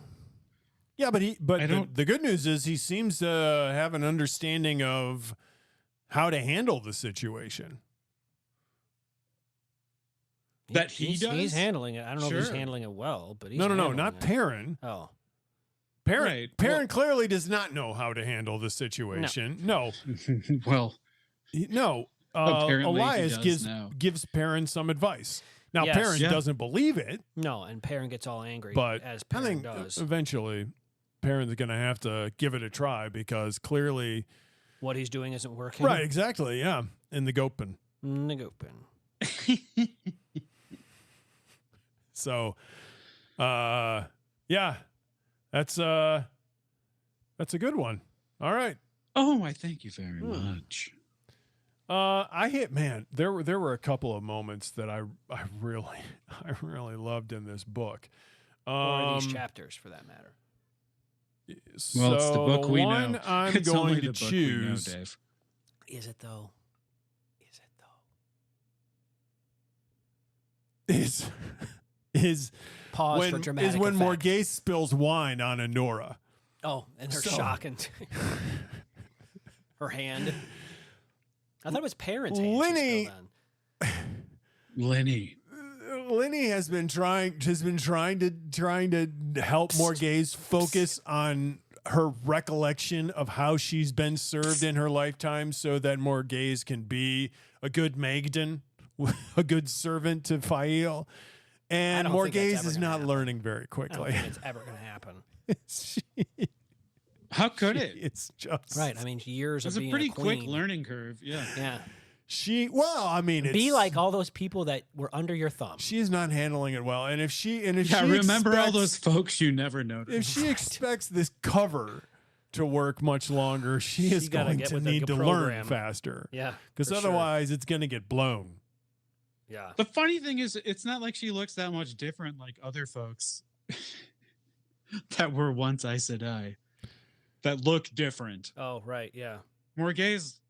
Yeah, but I don't- the good news is he seems to have an understanding of how to handle the situation. That he He's does? handling it. I don't know if he's Sure. handling it well, but he's No, handling not it. Perrin. Oh. Perrin Right. clearly does not know how to handle the situation. No. Well, No. Apparently he Elias does now. gives Perrin some advice. Now, Yes. Perrin Yeah. doesn't believe it, No, and Perrin gets all angry, but as I Perrin think does. eventually Perrin's going to have to give it a try because clearly... What he's doing isn't working. Right, exactly, yeah. In the Goa'pen. Goa'pen. So, yeah, that's a good one. All right. oh, I thank you very much. There were a couple of moments that I really loved in this book. Or these chapters, for that matter. Well, it's the book the we one know. I'm It's only going to the book we know, choose Dave. Is it, though? is Pause for dramatic when effect. Morghese spills wine on Anora. Oh, and her So- shock and her hand. I thought it was Perrin's hand. Lenny- Lenny. Linny has been trying to help Morgaze focus on her recollection of how she's been served in her lifetime, so that Morgaze can be a good Magdan, a good servant to Fael. And Morgaze is not learning very I quickly. don't think it's ever going to happen. How could it? It's just Right. I mean, years It's of a being pretty a queen. quick learning curve. Yeah. Yeah. It's, Be like all those people that were under your thumb. she's not handling it well. And if she Remember all expects- those folks you never noticed. if she expects this cover to work much longer, she is gotta going get to with the need to learn program. faster. Yeah. Because for sure. otherwise it's going to get blown. Yeah. The funny thing is, it's not like she looks that much different like other folks that were once Aes Sedai that look different. Oh, right. Yeah. Morgaze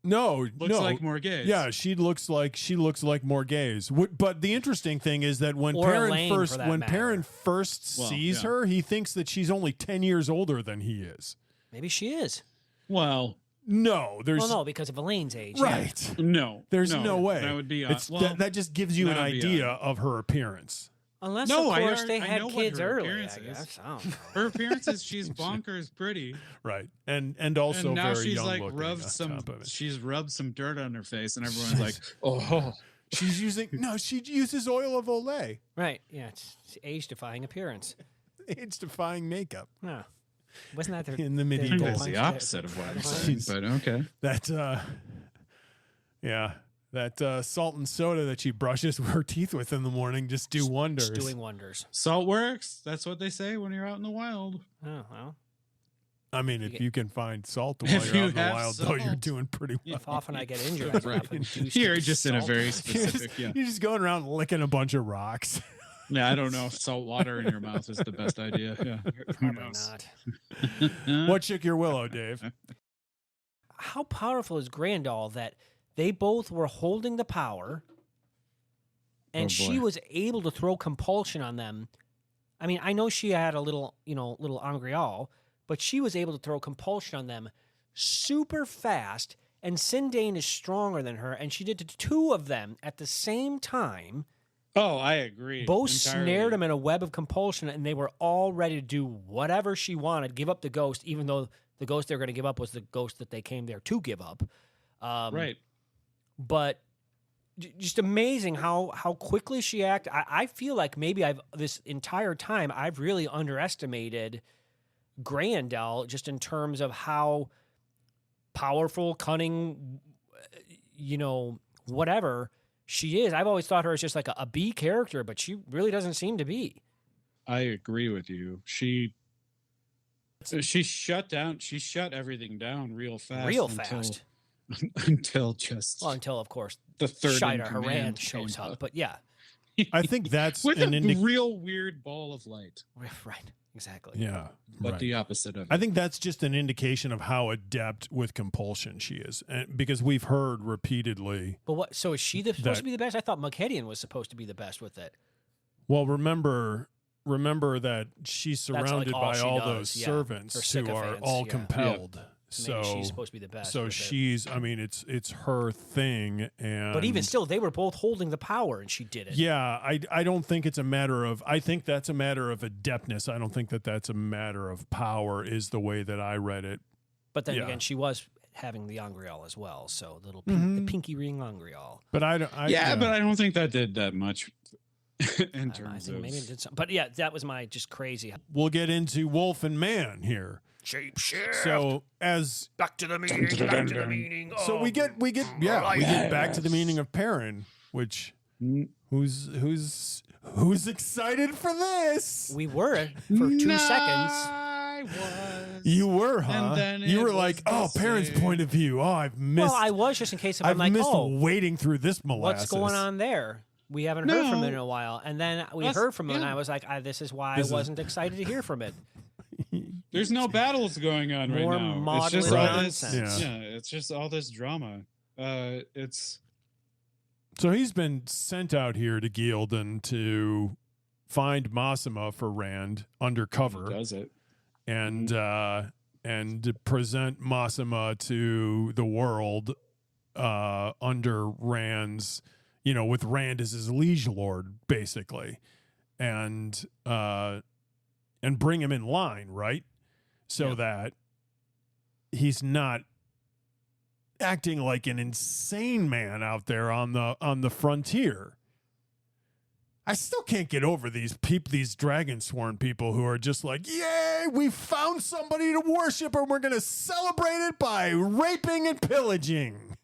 No, looks like Morgaze. Yeah, she looks like Morgaze. But the interesting thing is that when Or Perrin Elaine, first for that matter. sees yeah. her, he thinks that she's only 10 years older than he is. Maybe she is. Well, No, there's Well, no, because of Elaine's age. right. no. There's no way. That would be It's, well, that just gives you an that would be idea of her appearance. Unless, No, of I course, already- they I had know what kids her early, appearance I is. guess. I don't know. her appearance is she's bonkers pretty. Right. And also And now very she's young like looking rubbed on some top of it. she's rubbed some dirt on her face and everyone's like, oh. She uses oil of Olay. Right. Yeah. It's age-defying appearance. Age defying makeup. No. Wasn't that their, In the I medieval- think their that's the punch opposite of what I'm punch? saying, but okay. That salt and soda that she brushes her teeth with in the morning just do wonders. It's doing wonders. Salt works. That's what they say when you're out in the wild. Oh, well. I mean, if you can find salt while If you're you out in the have wild, though, you're salt. doing pretty well. If often I get injured, I Right. often do You're stick just in a salt. very You're specific, just, you're just going around licking a bunch of rocks. Yeah, I don't know if salt water in your mouth is the best idea. Yeah. Who Probably knows? not. What shook your willow, Dave? How powerful is Grandal that they both were holding the power and Oh, she boy. was able to throw compulsion on them? I mean, I know she had a little Angreal, but she was able to throw compulsion on them super fast, and Sindane is stronger than her, and she did to two of them at the same time. Oh, I agree. Both entirely. snared them in a web of compulsion, and they were all ready to do whatever she wanted, give up the ghost, even though the ghost they were going to give up was the ghost that they came there to give up. Right. But just amazing how quickly she acted. I feel like maybe this entire time I've really underestimated Grandel just in terms of how powerful, cunning, whatever she is. I've always thought her as just like a B character, but she really doesn't seem to be. I agree with you. She shut everything down real fast. Until just Until, of course, the third Shida in command Haran shows came up. But yeah, I think that's with an a real weird ball of light, right, exactly. Yeah. but right. the opposite of it. I think that's just an indication of how adept with compulsion she is, and because we've heard repeatedly. But what? So is she supposed to be the best? I thought Mukhedian was supposed to be the best with it. Well, remember that she's surrounded all by she all does, those yeah. servants Her who are sycophants, all yeah. compelled. So maybe she's supposed to be the best. So with it. she's. I mean, it's her thing, and But even still, they were both holding the power, and she did it. yeah, I don't think it's a matter of. I think that's a matter of adeptness. I don't think that's a matter of power. Is the way that I read it. But then Yeah. again, she was having the Angreal as well. So the pinky ring Angreal. But I don't. but I don't think that did that much in I terms think of. maybe it did some. But yeah, that was my just crazy. We'll get into wolf and man here. Shape shift. So as Back to the meaning. Back to the meaning. so we get back to the meaning of Perrin, which who's excited for this? We were for 2 seconds. I was. You were, huh? And then You it were like, was the oh, Perrin's same. point of view. Oh, I've missed. Well, I was just in case if I've I'm like, missed oh, wading through this molasses. what's going on there? We haven't heard from it in No. a while. And then we That's- heard from it, and yeah. I was like, this is why This is- I wasn't excited to hear from it. There's no battles going on More right now. It's maudlin just all nonsense. this. Yeah. Yeah, it's just all this drama. It's So he's been sent out here to Gildan to find Massima for Rand undercover. does it. and present Massima to the world under Rand's with Rand as his liege lord, basically, and bring him in line, right? So that he's not acting like an insane man out there on the frontier. I still can't get over these Dragonsworn people who are just like, yay, we found somebody to worship and we're going to celebrate it by raping and pillaging.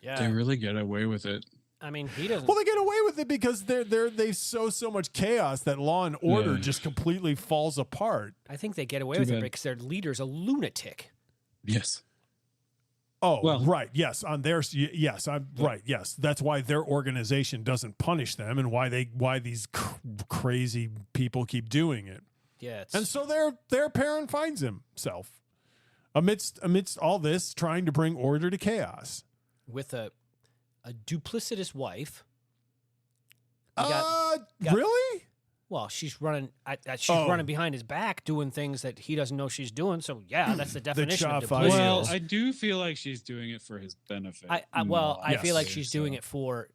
Yeah. They really get away with it. I mean, he doesn't. Well, they get away with it because they sow so much chaos that law and order just completely falls apart. I think they get away with it because their leader's a lunatic. Yes. Oh, well, right. Yes. On their, yes, I'm right. Yes. That's why their organization doesn't punish them and why these crazy people keep doing it. Yeah. And so their parent finds himself amidst all this trying to bring order to chaos with a duplicitous wife. Really? Well, she's running. She's running behind his back, doing things that he doesn't know she's doing. So, yeah, that's the definition of duplicitous. Well, I do feel like she's doing it for his benefit. I feel like she's doing it for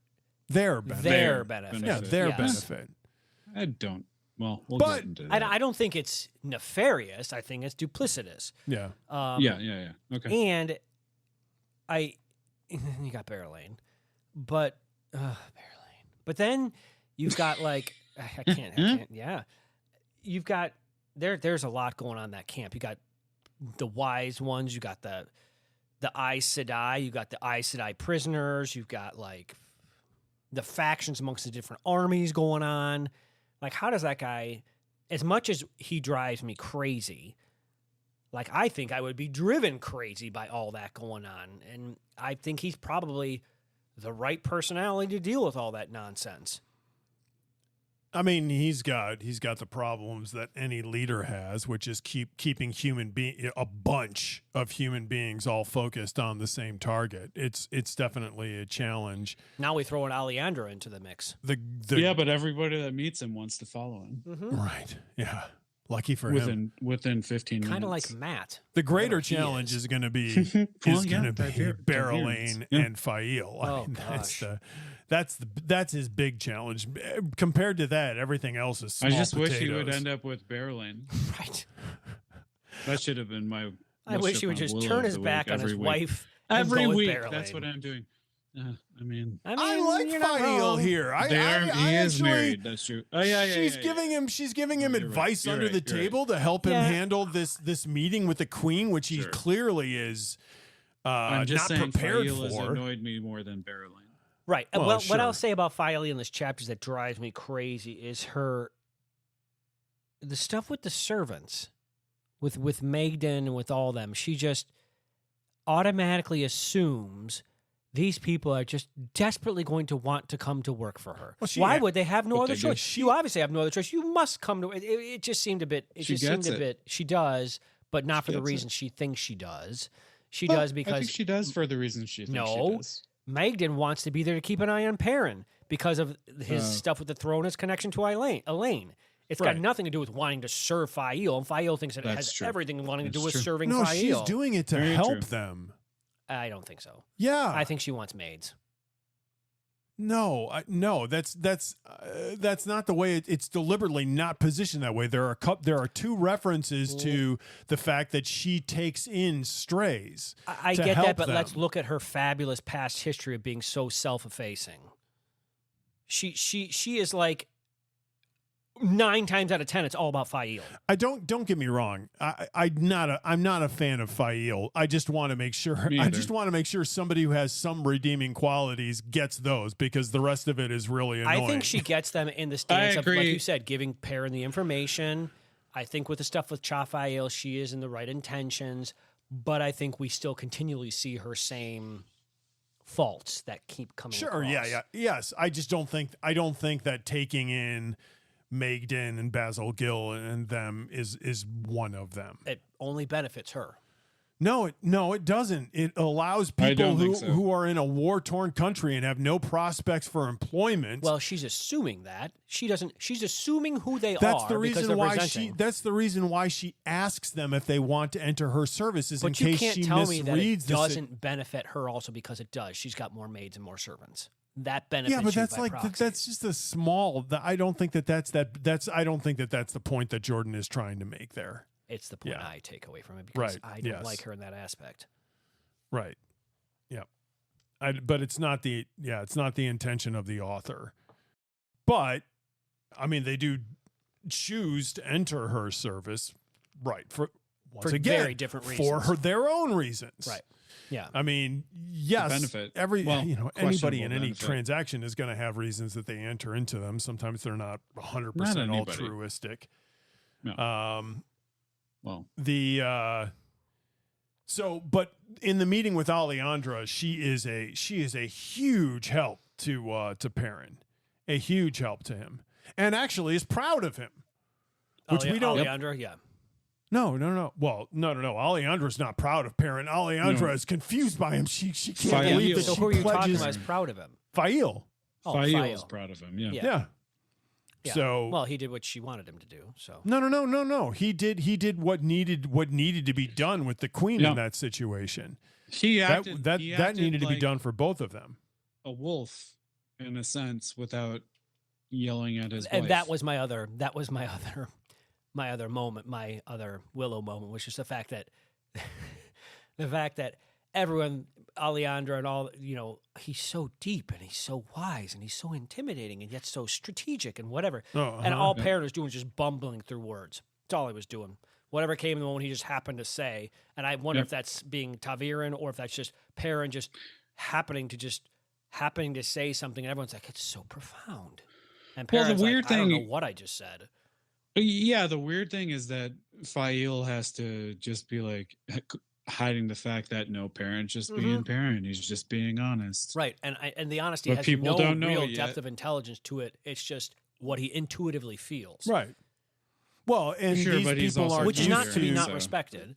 their benefit. Their benefit. Yeah, their benefit. I don't. Well, we'll but get into that. I don't think it's nefarious. I think it's duplicitous. Yeah. Yeah. Okay. And you got Barrelane, but Barrelane. But then you've got like. I can't. Yeah, you've got there's a lot going on in that camp. You got the wise ones. You got the Aes Sedai. You got the Aes Sedai prisoners. You've got like the factions amongst the different armies going on. Like, how does that guy? As much as he drives me crazy, like I think I would be driven crazy by all that going on, and I think he's probably the right personality to deal with all that nonsense. I mean, he's got the problems that any leader has, which is keeping a bunch of human beings all focused on the same target. It's definitely a challenge. Now we throw an Alejandro into the mix. But everybody that meets him wants to follow him. Mm-hmm. Right. Yeah. Lucky for him. Within 15 minutes. Kind of like Matt. The greater challenge is going to be Barrelane and Fael. I mean, that's his big challenge. Compared to that, everything else is small I just potatoes. wish he would end up with Barrelane. Right. That should have been my. I wish he would just turn his back on his wife every week. Barrelane. That's what I'm doing. I like Fael here. He is married. That's true. Oh yeah. She's giving him advice under the table to help him handle this meeting with the queen, which he clearly is I'm just not saying prepared Fael has for. annoyed me more than Barrelane. Right. Well, what I'll say about Fael in this chapter that drives me crazy is the stuff with the servants, with Magden and with all them. She just automatically assumes these people are just desperately going to want to come to work for her. Well, why would they have no other choice? You obviously have no other choice. You must come to it. It just seemed a bit. She does, but not for the reason she thinks she does. She does because I think she does for the reason she thinks she does. Magden wants to be there to keep an eye on Perrin because of his stuff with the throne, his connection to Elaine. It's got nothing to do with wanting to serve Fael, and Fael thinks it has everything wanting to do with serving Fael. No, she's doing it to help them. I don't think so. Yeah, I think she wants maids. No, that's not the way it's deliberately not positioned that way. There are two references to the fact that she takes in strays. I get that, but let's look at her fabulous past history of being so self-effacing. She is like 9 times out of 10, it's all about Fael. Don't get me wrong. I'm not a fan of Fael. I just want to make sure somebody who has some redeeming qualities gets those, because the rest of it is really annoying. I think she gets them in the stance of, like you said, giving Perrin the information. I think with the stuff with Fael, she is in the right intentions, but I think we still continually see her same faults that keep coming across. Yes. I don't think that taking in Magden and Basil Gill and them is one of them. It only benefits her. No, it doesn't. It allows people who are in a war-torn country and have no prospects for employment. Well, she's assuming that. She doesn't. She's assuming who they that's are. The reason why that's the reason why she asks them if they want to enter her services, in case she misreads. But you can't tell me that it doesn't benefit her also, because it does. She's got more maids and more servants. that benefits Yeah, but you that's by like proxy. that's just a small. I don't think that's I don't think that's the point that Jordan is trying to make there. It's the point Yeah. I take away from it because Right, I don't yes. like her in that aspect. Right. Yeah. But it's not the intention of the author. But I mean, they do choose to enter her service, right? For very different reasons. for their own reasons, Right. Yeah. I mean, yes, benefit. anybody in any questionable benefit. transaction is going to have reasons that they enter into them. Sometimes they're not 100% Not anybody. altruistic. No. Well, but in the meeting with Alejandra, she is a huge help to Perrin, a huge help to him, and actually is proud of him, which we don't. Alejandra, yeah. No. Well, no. Alejandra's not proud of Perrin. Alejandra is confused by him. She can't Fael. believe that So she who are you talking pledges about is proud of him? Fael. Oh, Fael is Fael. proud of him. Yeah. Yeah. Yeah. So well, he did what she wanted him to do. So no. He did what needed to be done with the queen Yeah. in that situation. He That acted, needed to be like done for both of them. a wolf, in a sense, without yelling at his and wife. that was my other moment, my other Willow moment, which is the fact that everyone, Alejandra and all, he's so deep and he's so wise and he's so intimidating and yet so strategic and whatever. And all Perrin was doing was just bumbling through words. That's all he was doing. Whatever came in the moment, he just happened to say. And I wonder if that's being ta'veren or if that's just Perrin just happening to say something. And everyone's like, it's so profound. And Well, the Perrin's weird I don't know thing- what I just said. Yeah, the weird thing is that Fael has to just be like hiding the fact that no parent just being parent. He's just being honest. Right. And the honesty But has people no don't know real it depth yet. of intelligence to it. It's just what he intuitively feels. Right. Well, and Sure, these but he's people also are Which is not used to be Used not to- respected.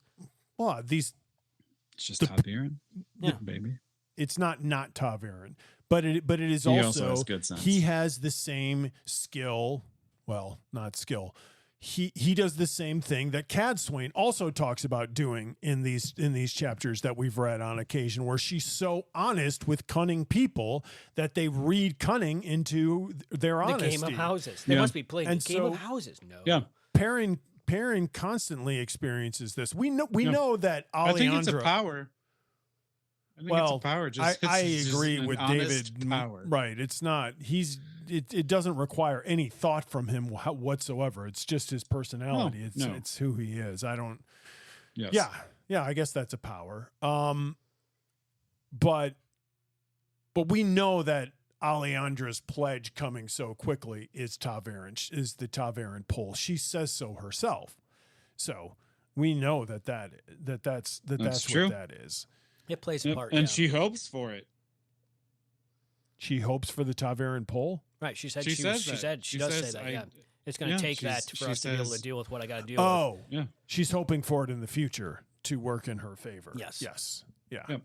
Well, these It's just The- ta'veren. Yeah. Baby. it's not ta'veren, but it is He also also has good sense. he has the same skill. Well, not skill. He does the same thing that Cadswain also talks about doing in these chapters that we've read on occasion, where she's so honest with cunning people that they read cunning into their The honesty. game of houses. They Yeah. must be playing And the game of so- houses. No. Yeah. Perrin constantly experiences this. We know that Alejandra. I think it's a power. I think it's a power. I It's just agree an with honest David. Power. Right. It's not. It doesn't require any thought from him whatsoever. It's just his personality. No. It's who he is. I don't. Yes. Yeah. I guess that's a power. But we know that Alejandra's pledge coming so quickly is the ta'veren pull. She says so herself. So we know that's true. what that is. It plays a Yep. part. And yeah. she hopes for it. She hopes for the ta'veren pull. Right. She said She she says that. she She does says, say that. I- Yeah. It's going to yeah, take that she for us to be able to says- deal with what I got to deal with. Oh, Yeah. she's hoping for it in the future to work in her favor. Yes. Yes. Yeah. Yep.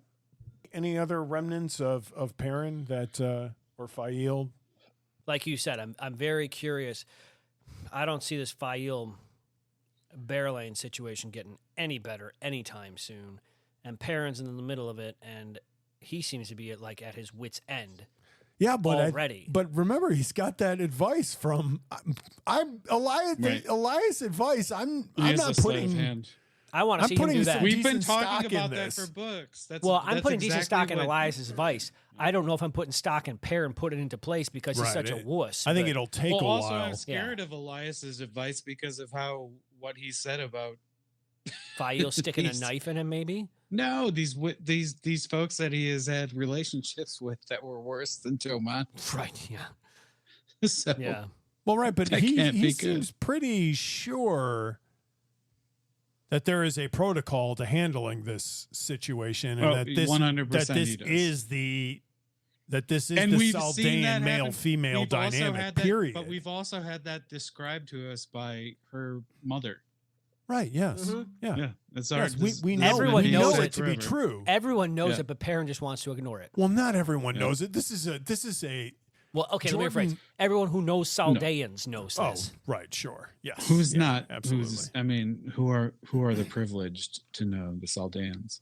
Any other remnants of Perrin that or Fael? Like you said, I'm very curious. I don't see this Fael Bearlane situation getting any better anytime soon. And Perrin's in the middle of it, and he seems to be at his wit's end. Yeah, but Already. but remember, he's got that advice from I'm Elias. Right. Elias advice. I'm He has not a sleight of putting. hand. I want to I'm see him putting do some that. We've been decent stock talking in about that this. for books. I'm putting decent stock in what- Elias's advice. I don't know if I'm putting stock in Perrin put it into place because he's Right. such a wuss. I think but- it'll take Well, a also, while. I'm scared of Elias's advice because of what he said about Fael sticking a These- knife in him, maybe. these folks that he has had relationships with that were worse than Joman. Right. Yeah. So Yeah. Well, right, but That he can't be good. seems pretty sure that there is a protocol to handling this situation, and that this 100% that this he does. is the And we've seen Saldaean that happen. male-female We've also dynamic. had that- Period. But we've also had that described to us by her mother. Right? Yes. Mhm. Yeah. Yeah, it's Yes. our. We know. Everyone we knows know it it to be forever. true. Everyone knows Yeah. it, but Perrin just wants to ignore it. Well, not everyone Yeah. knows it. This is a. Well, okay, let me rephrase. Jordan- Everyone who knows Saldaeans knows Oh, this. right. Sure. Yes. Who's Yeah, not? Absolutely. Who are the privileged to know the Saldaeans?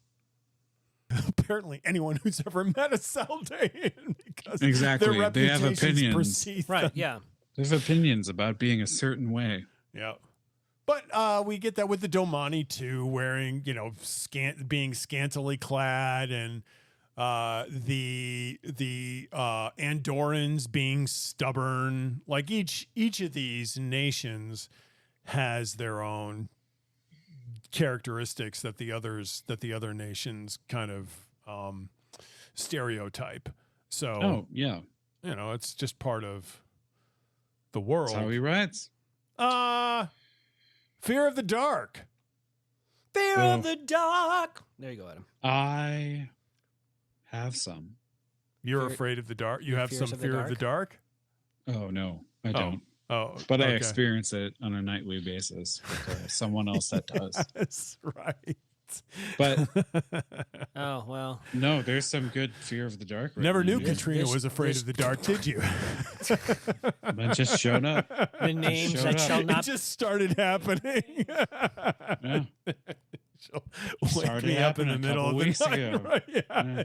apparently anyone who's ever met a Saldaean, because Exactly. their They have reputations opinions. precede Right. them. Yeah. They have opinions about being a certain way. Yeah. But we get that with the Domani too, wearing, being scantily clad, and the Andorrans being stubborn. Like each of these nations has their own characteristics that the other nations kind of stereotype. So yeah. it's just part of the world. That's how he writes. Fear of the dark. Fear of the dark. There you go, Adam. I have some. You're afraid of the dark? You have some fear of the dark? Oh, no, I don't. Oh, But okay. I experience it on a nightly basis with someone else that does. That's right. But Oh, well. no, there's some good fear of the dark. Never knew written in Katrina was afraid of the dark, did you? it. That just showed up. The names showed that up. shall It not. just started happening. Yeah. She'll Started wake me up in happening the a middle couple of the weeks night. ago. Right? Yeah.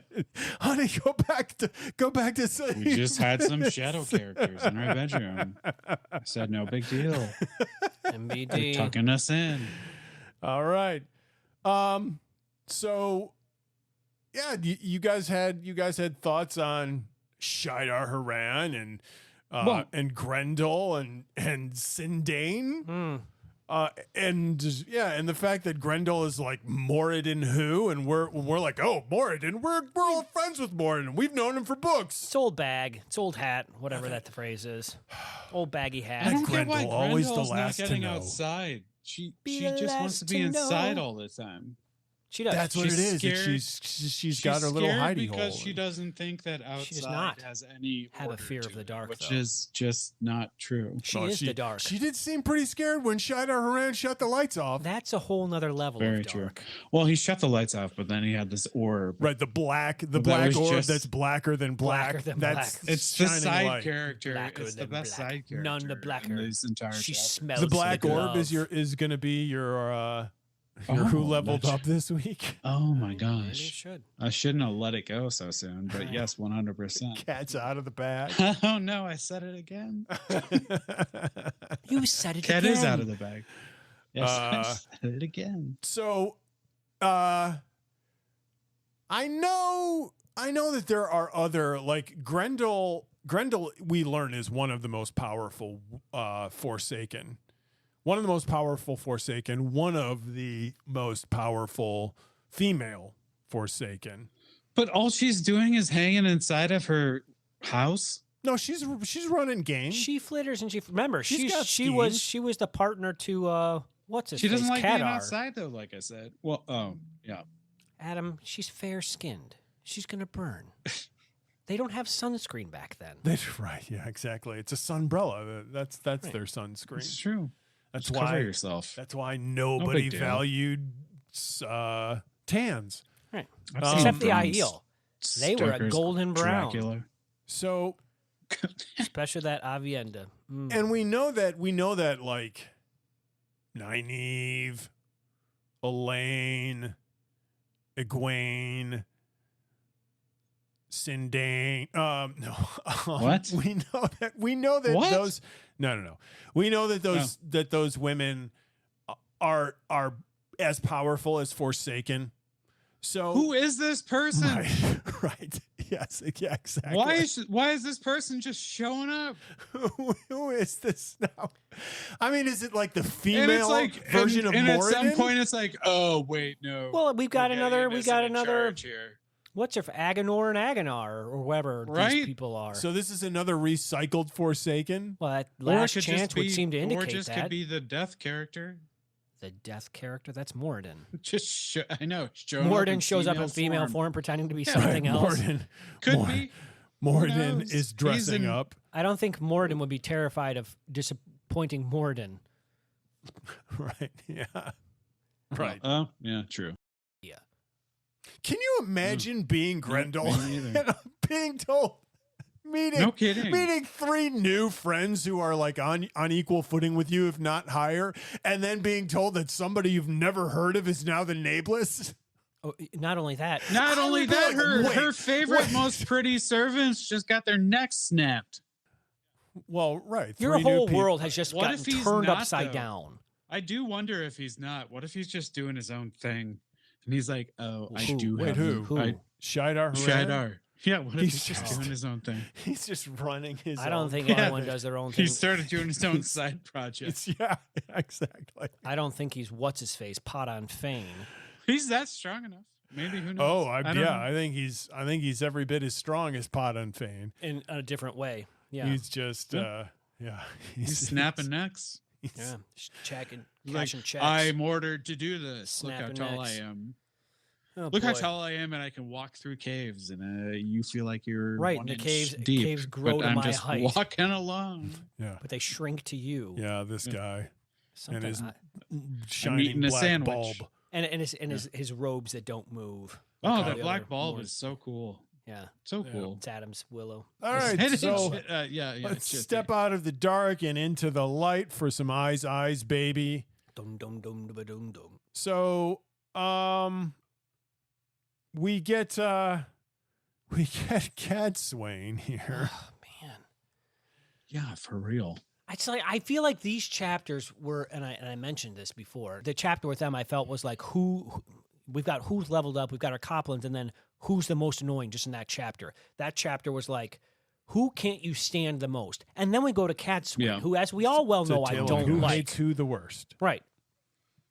Honey, go back to sleep. We just had some shadow characters in our bedroom. I said, no big deal. They're MBD. tucking us in. All right. So yeah, you guys had thoughts on Shidar Haran and Grendel and Sindane. Hmm. And the fact that Grendel is like Moradin who, and we're like, oh, Moradin, we're all friends with Moradin. We've known him for books. It's old bag. It's old hat. Whatever that the phrase is. Old baggy I hat. don't get why Grendel, always the Grendel's last not to getting know. outside. She Be just the wants last to be to know. inside all the time. She does. That's what She's it is. scared. She's got her little scared hidey hole. because she doesn't think that She does outside not has any have a order fear of to the it, dark, which though. is just not true. She Oh, is the dark. She did seem pretty scared when Shidar Haran shut the lights off. That's a whole nother level Very of true. dark. Well, he shut the lights off, but then he had this orb. Right, the black That was orb just- that's blacker than black. Blacker than that's black. It's the shining side light. character. Blacker It's the than best black. side character. None the blacker. In this entire She chapter. smells The black the orb is glove. is going to be your who Oh, leveled that's- up this week. Oh my Maybe it gosh. should. I shouldn't have let it go so soon, but yes, 100%. Cat's out of the bag. Oh no, I said it again. You said it Cat again. is out of the bag. Yes, I Uh, said it again. So, I know that there are other, like Grendel. We learn is one of the most powerful Forsaken. One of the most powerful Forsaken. One of the most powerful female Forsaken. But all she's doing is hanging inside of her house. No, she's running game. She flitters and remember She's got she was schemes. the partner to what's his She face? doesn't like being Kadar. outside though, like I said. Well, oh yeah. Adam, she's fair skinned. She's gonna burn. They don't have sunscreen back then. That's right. Yeah, exactly. It's a sunbrella. That's Right. their sunscreen. It's true. That's Just why. cover yourself. That's why nobody deal. valued tans. Right. I've seen Except the films. Aiel. They were a Stoker's golden brown. Dracula. So, Especially that Avienda. Mm. and we know that like Nynaeve, Elaine, Egwene, Sindane. No. What? We know that What? those. No. We know that those women are as powerful as Forsaken. So Who is this person? Right. Yes. Yeah. Exactly. Why is this person just showing up? Who is this now? I mean, is it like the And female it's like version and of at some Moradin? point it's like, oh wait, no. Well, we've got We're another. getting We got innocent in another. charge here. What's her Agonor and Agonar or whoever these Right? people are? So this is another recycled Forsaken. well, that Or it last could chance just would be- seem to Or indicate just that could be the death character. the death character. That's Moradin. I know. showing up in Moradin shows up in female form, pretending to be Yeah. something else. Could Mor- be. Moradin knows? is dressing He's in- up. I don't think Moradin would be terrified of disappointing Moradin. Right. Yeah. Right. Oh, yeah, true. Yeah. Can you imagine being Grendel me neither. and being told meeting No kidding. meeting three new friends who are like on equal footing with you, if not higher, and then being told that somebody you've never heard of is now the Nameless? Oh, not only that, Not I only would be that, like, her wait, favorite, wait. most pretty servants just got their necks snapped. Well, right. your 3 new whole people. world has just What gotten if he's turned not, upside though? down. I do wonder if he's not. What if he's just doing his own thing? And he's like, oh, I Who? do Wait, have who? I, Shidar Haran? Shidar. Yeah, what if He's he's just just- doing his own thing? He's just running his I don't own think thing. anyone does their own thing. He started doing his own side project. It's, yeah, exactly. I don't think he's what's his face, Pot on Fane. He's that strong enough. Maybe, who knows? Oh, I don't know. I think he's every bit as strong as Pot on Fane. In a different way. Yeah. He's just He's snapping necks. Yeah. Checking, Like, cashing checks. I'm ordered to do this. Snapping Look how tall necks. I am. Oh, Look how boy. tall I am, and I can walk through caves, and you feel like you're Right, one the inch caves- deep, caves grow but to I'm my just height. walking along. Yeah. But they shrink to you. Yeah, this guy Something and his I- shining eating a black sandwich. bulb. and his robes that don't move. Oh, Like all that the black other bulb more- is so cool. Yeah. So Yeah. cool. It's Adam's Willow. All right, so yeah. let's just- step out of the dark and into the light for some Aes Aes Baby. Dum dum dum dum dum dum. So, we get Cat Swain here. Oh man. Yeah, for real. It's like I feel like these chapters were, and I mentioned this before. The chapter with them I felt was like who we've got who's leveled up, we've got our Coplins, and then who's the most annoying just in that chapter. That chapter was like, who can't you stand the most? And then we go to Cat Swain, Yeah. who, as we all well It's a know, I tale of don't who like. hates who the worst. Right.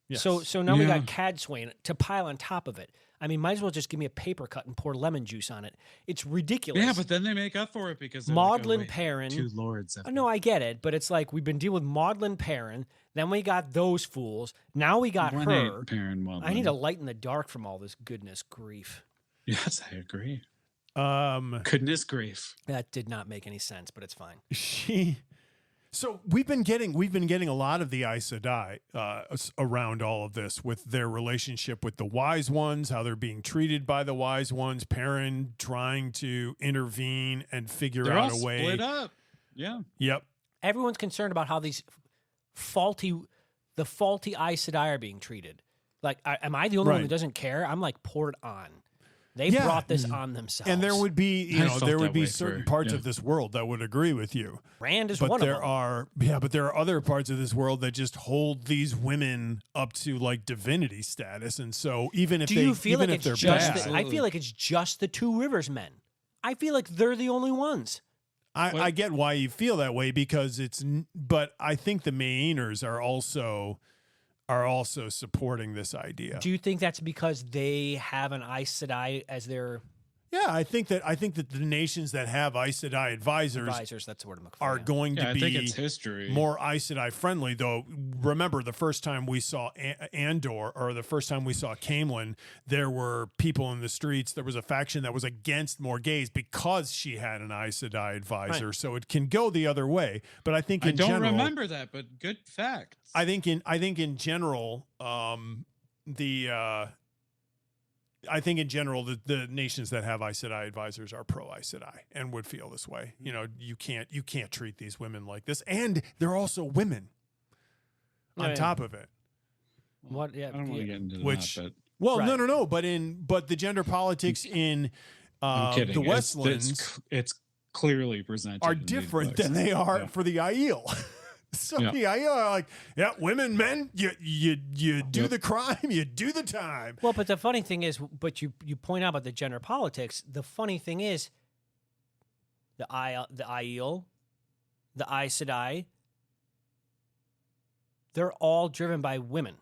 Yes. So now we Yeah. got Cad Swain to pile on top of it. I mean, might as well just give me a paper cut and pour lemon juice on it. It's ridiculous. Yeah, but then they make up for it because they're Maudlin like, oh, wait, Perrin. 2 lords. No, I get it, but it's like we've been dealing with Maudlin Perrin, then we got those fools, now we got One her. ain't Perrin Maudlin. I need a light in the dark from all this goodness grief. Yes, I agree. Um, Goodness grief. That did not make any sense, but it's fine. So we've been getting a lot of the Aes Sedai around all of this with their relationship with the Wise Ones, how they're being treated by the Wise Ones. Perrin trying to intervene and figure They're out all a way. split up. Yeah. Yep. Everyone's concerned about how the faulty Aes Sedai are being treated. Like, am I the only one Right. who doesn't care? I'm like poured on. They Yeah. brought this on themselves. And there would be, I felt there would that be way certain for- parts yeah. of this world that would agree with you. Rand is But one there of them. but there are other parts of this world that just hold these women up to like divinity status. And so even if Do you feel even like if they're it's just? bad, I feel like it's just the Two Rivers men. I feel like they're the only ones. I get why you feel that way because but I think the Mainers are also supporting this idea. Do you think that's because they have an Aes Sedai as their Yeah, I think that the nations that have Aes Sedai advisors advisors? That's the word I'm looking for. are yeah. going Yeah, to I think be it's history. more Aes Sedai friendly, though. Remember, the first time we saw Andor, or the first time we saw Camelin, there were people in the streets. There was a faction that was against Morghese because she had an Aes Sedai advisor. Right. So it can go the other way. But I think I in don't general, remember that, but good fact. I think in general, the nations that have Aes Sedai advisors are pro Aes Sedai and would feel this way. You know, you can't treat these women like this, and they're also women. Oh, On yeah. top of it, What? Yeah. I don't want to get into Which- that, well, Right. no, but the gender politics in but I'm kidding. the It's- Westlands it's clearly presented are in these different books. than they are Yeah. for the Aiel. So Yeah. the Aiel are like, yeah, women, men, you do Yep. the crime, you do the time. Well, but the funny thing is, but you point out about the gender politics. The funny thing is, the Aiel, the Aes Sedai, they're all driven by women.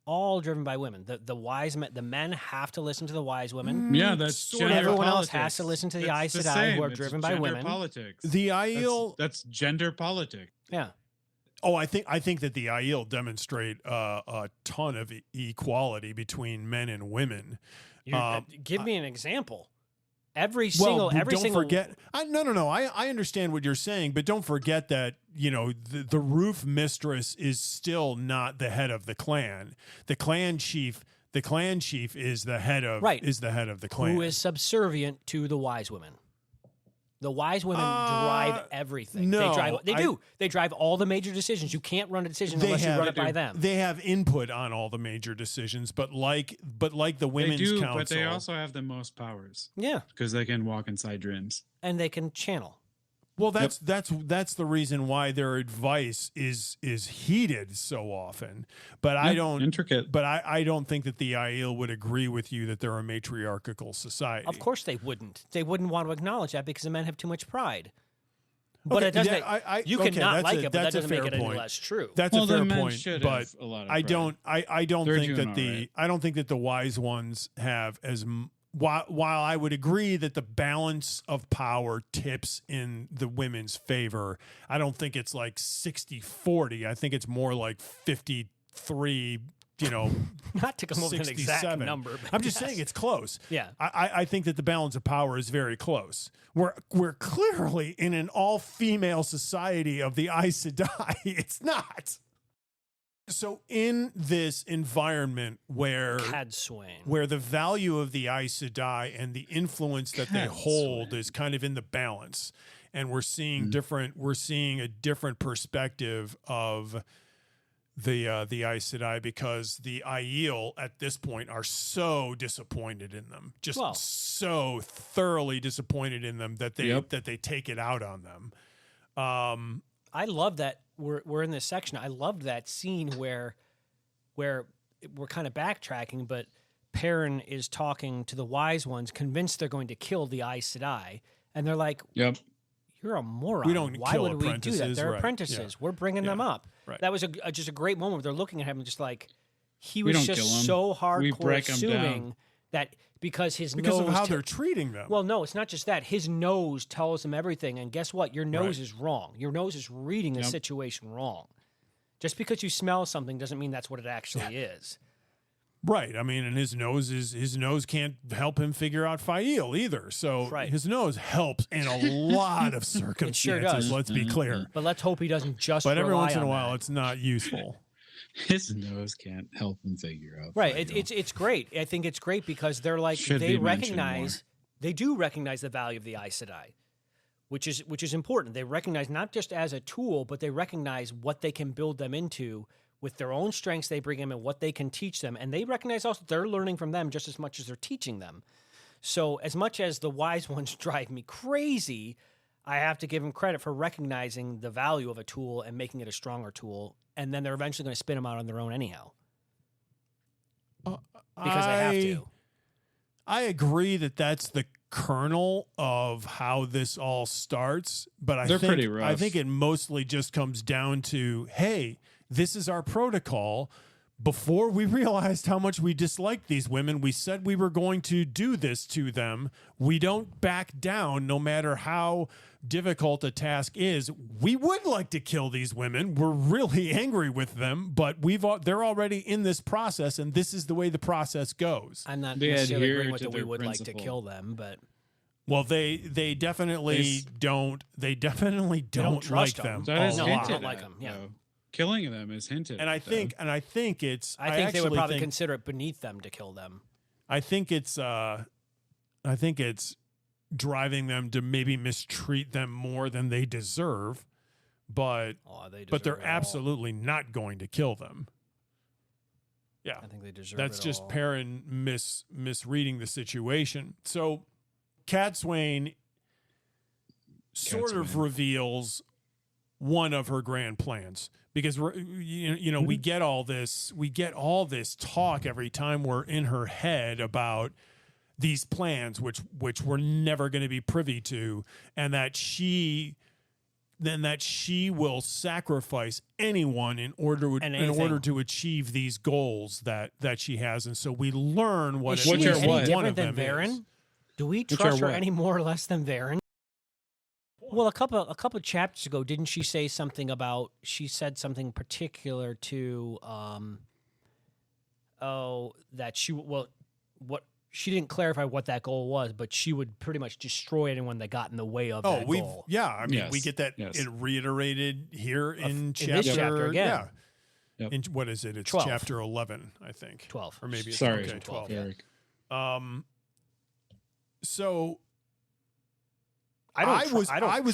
All driven by women. The wise men, the men have to listen to the wise women. Yeah, that's Sort of. gender Everyone else politics. has to listen to the It's Aes the Sedai, same. who are It's driven by gender women. Politics. The Aiel. That's gender politics. Yeah. Oh, I think that the Aiel demonstrate a ton of equality between men and women. Give me an example. Every Well, single don't forget. No. I understand what you're saying, but don't forget that the roof mistress is still not the head of the clan. The clan chief is the head of Right. is the head of the clan. who is subservient to the wise women. The wise women drive everything. No, they do. They drive all the major decisions. You can't run a decision unless you run it by them. They have input on all the major decisions, but like the women's council, but they also have the most powers. Yeah, because they can walk inside dreams and they can channel. Well, that's the reason why their advice is heeded so often. But I don't intricate. But I don't think that the Aiel would agree with you that they're a matriarchal society. Of course they wouldn't. They wouldn't want to acknowledge that because the men have too much pride. But it doesn't. You can not like it, but that doesn't make it any less true. That's a fair point. But a lot of I don't. I don't think that right. I don't think that the wise ones have as. While I would agree that the balance of power tips in the women's favor, I don't think it's like 60-40. I think it's more like 53, not to come up with an exact number. I'm just saying it's close. Yeah. I think that the balance of power is very close. We're clearly in an all-female society of the Aes Sedai. It's not. So in this environment where the value of the Aes Sedai and the influence that they hold is kind of in the balance, and we're seeing a different perspective of the Aes Sedai because the Aiel at this point are so disappointed in them, so thoroughly disappointed in them that they take it out on them. I love that we're in this section. I loved that scene where we're kind of backtracking, but Perrin is talking to the wise ones, convinced they're going to kill the Aes Sedai, and they're like, "Yep, you're a moron. We don't Why kill would we do that? They're right. apprentices. Yeah. We're bringing them up." Right. That was just a great moment. They're looking at him just like he was just so hardcore assuming that because because of how they're treating them. Well, no, it's not just that. His nose tells him everything, and guess what? Your nose is wrong. Your nose is reading the situation wrong. Just because you smell something doesn't mean that's what it actually is. Right. I mean, and his nose can't help him figure out Fael either. So his nose helps in a lot of circumstances. It sure does. Let's be clear. But let's hope he doesn't just. But every once in a that. while, it's not useful. His nose can't help him figure out. Right. It's great. I think it's great because they're like they do recognize the value of the Aes Sedai, which is important. They recognize not just as a tool, but they recognize what they can build them into with their own strengths they bring them and what they can teach them. And they recognize also they're learning from them just as much as they're teaching them. So as much as the wise ones drive me crazy, I have to give them credit for recognizing the value of a tool and making it a stronger tool. And then they're eventually going to spin them out on their own anyhow. Because they have to. I agree that that's the kernel of how this all starts, but I think it mostly just comes down to, hey, this is our protocol. Before we realized how much we disliked these women, we said we were going to do this to them. We don't back down no matter how difficult a task is. We would like to kill these women. We're really angry with them, but they're already in this process, and this is the way the process goes. I'm not necessarily agreeing with that we would like to kill them, but they definitely don't. They definitely don't like them. I don't like them. Yeah. Killing them is hinted. I think they would probably consider it beneath them to kill them. I think it's driving them to maybe mistreat them more than they deserve, but they're absolutely not going to kill them. Yeah, I think they deserve. That's just Perrin misreading the situation. So, Cadsuane sort of reveals one of her grand plans. Because we get all this talk every time we're in her head about these plans, which we're never going to be privy to, and that she will sacrifice anyone in order to achieve these goals that she has, and so we learn what is she any different than Varen? Do we trust her any more or less than Varen? Well, a couple chapters ago, didn't she say something about? She said something particular to, that she didn't clarify what that goal was, but she would pretty much destroy anyone that got in the way of that goal. Yeah, I mean, we get that it reiterated here in this chapter again. Yeah. Yep. In, what is it? It's 12. chapter 11, I think. 12. Or maybe it's 12. Yeah. So I was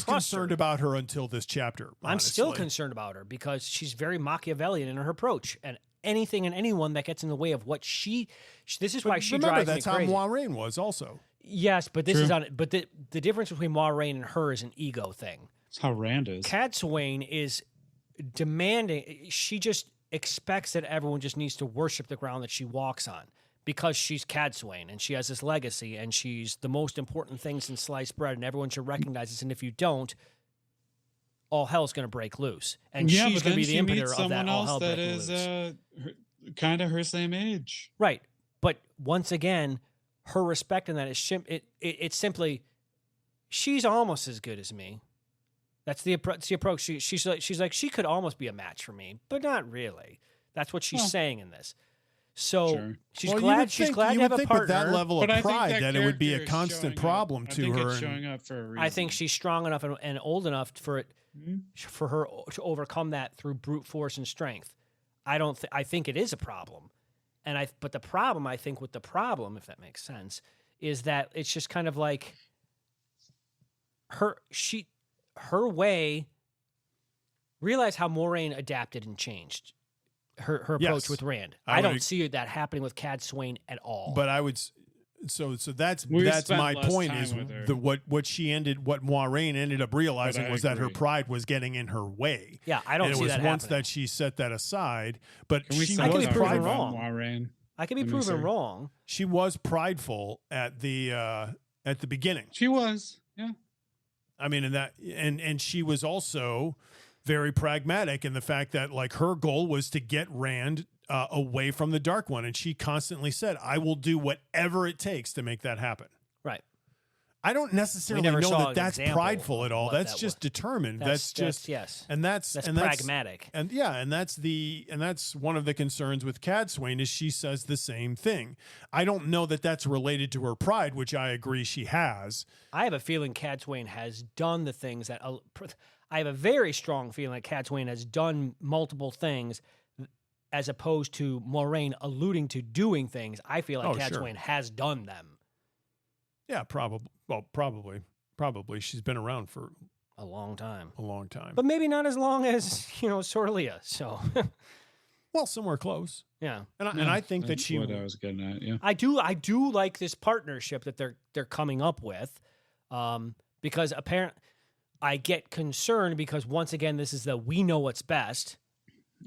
trust concerned her. about her until this chapter. I'm still honestly. concerned about her because she's very Machiavellian in her approach, and anything and anyone that gets in the way of what this is why she Remember, drives that's me how crazy. Moiraine was also. Yes, but this True. is on. But the difference between Moiraine and her is an ego thing. That's how Rand is. Cadsuane is demanding. She just expects that everyone just needs to worship the ground that she walks on because she's Cadsuane and she has this legacy and she's the most important thing since sliced bread and everyone should recognize this. And if you don't, all hell's going to break loose. And yeah, she's but going to then be the she impeter meets of someone that all else hell that breaking is loose. kind of her same age. Right. But once again, her respect in that is it's simply she's almost as good as me. That's the approach. She's like she could almost be a match for me, but not really. That's what she's saying in this. So Sure. she's Well, glad to have a partner. with that level But of I think pride that it would be a character is constant showing problem up. to I think her. it's showing up for a reason. I think she's strong enough and old enough for her to overcome that through brute force and strength. I think it is a problem, but the problem I think with the problem, if that makes sense, is that it's just kind of like her way. Realize how Moiraine adapted and changed her approach Yes. with Rand. I I would don't see that happening with Cadsuane at all. But I would. So that's We that's spent my less point time is with her. what Moiraine ended up realizing I was that her agree. pride was getting in her way. yeah, I don't And it see was that once happening. that she set that aside, but Can we she stop could be talking proven about wrong. Moiraine? I can be Let me proven see. wrong. She was prideful at the beginning. She was, yeah. I mean, and she was also very pragmatic in the fact that like her goal was to get Rand away from the Dark One, and she constantly said, "I will do whatever it takes to make that happen." Right. I don't necessarily never know saw that an that's example prideful at all. what That's that just was. determined. That's just yes. and that's Pragmatic. And yeah, and that's one of the concerns with Cadsuane is she says the same thing. I don't know that that's related to her pride, which I agree she has. I have a feeling Cadsuane has done the things that I have a very strong feeling that Cadsuane has done multiple things as opposed to Moiraine alluding to doing things. I feel like Cadsuane has done them. Yeah, probably. Well, probably. She's been around for A long time. a long time. But maybe not as long as, Sorlia. So, Well, somewhere close. yeah. And I think that That's she what I was getting at, yeah. I do like this partnership that they're coming up with, because apparently I get concerned because once again this is we know what's best.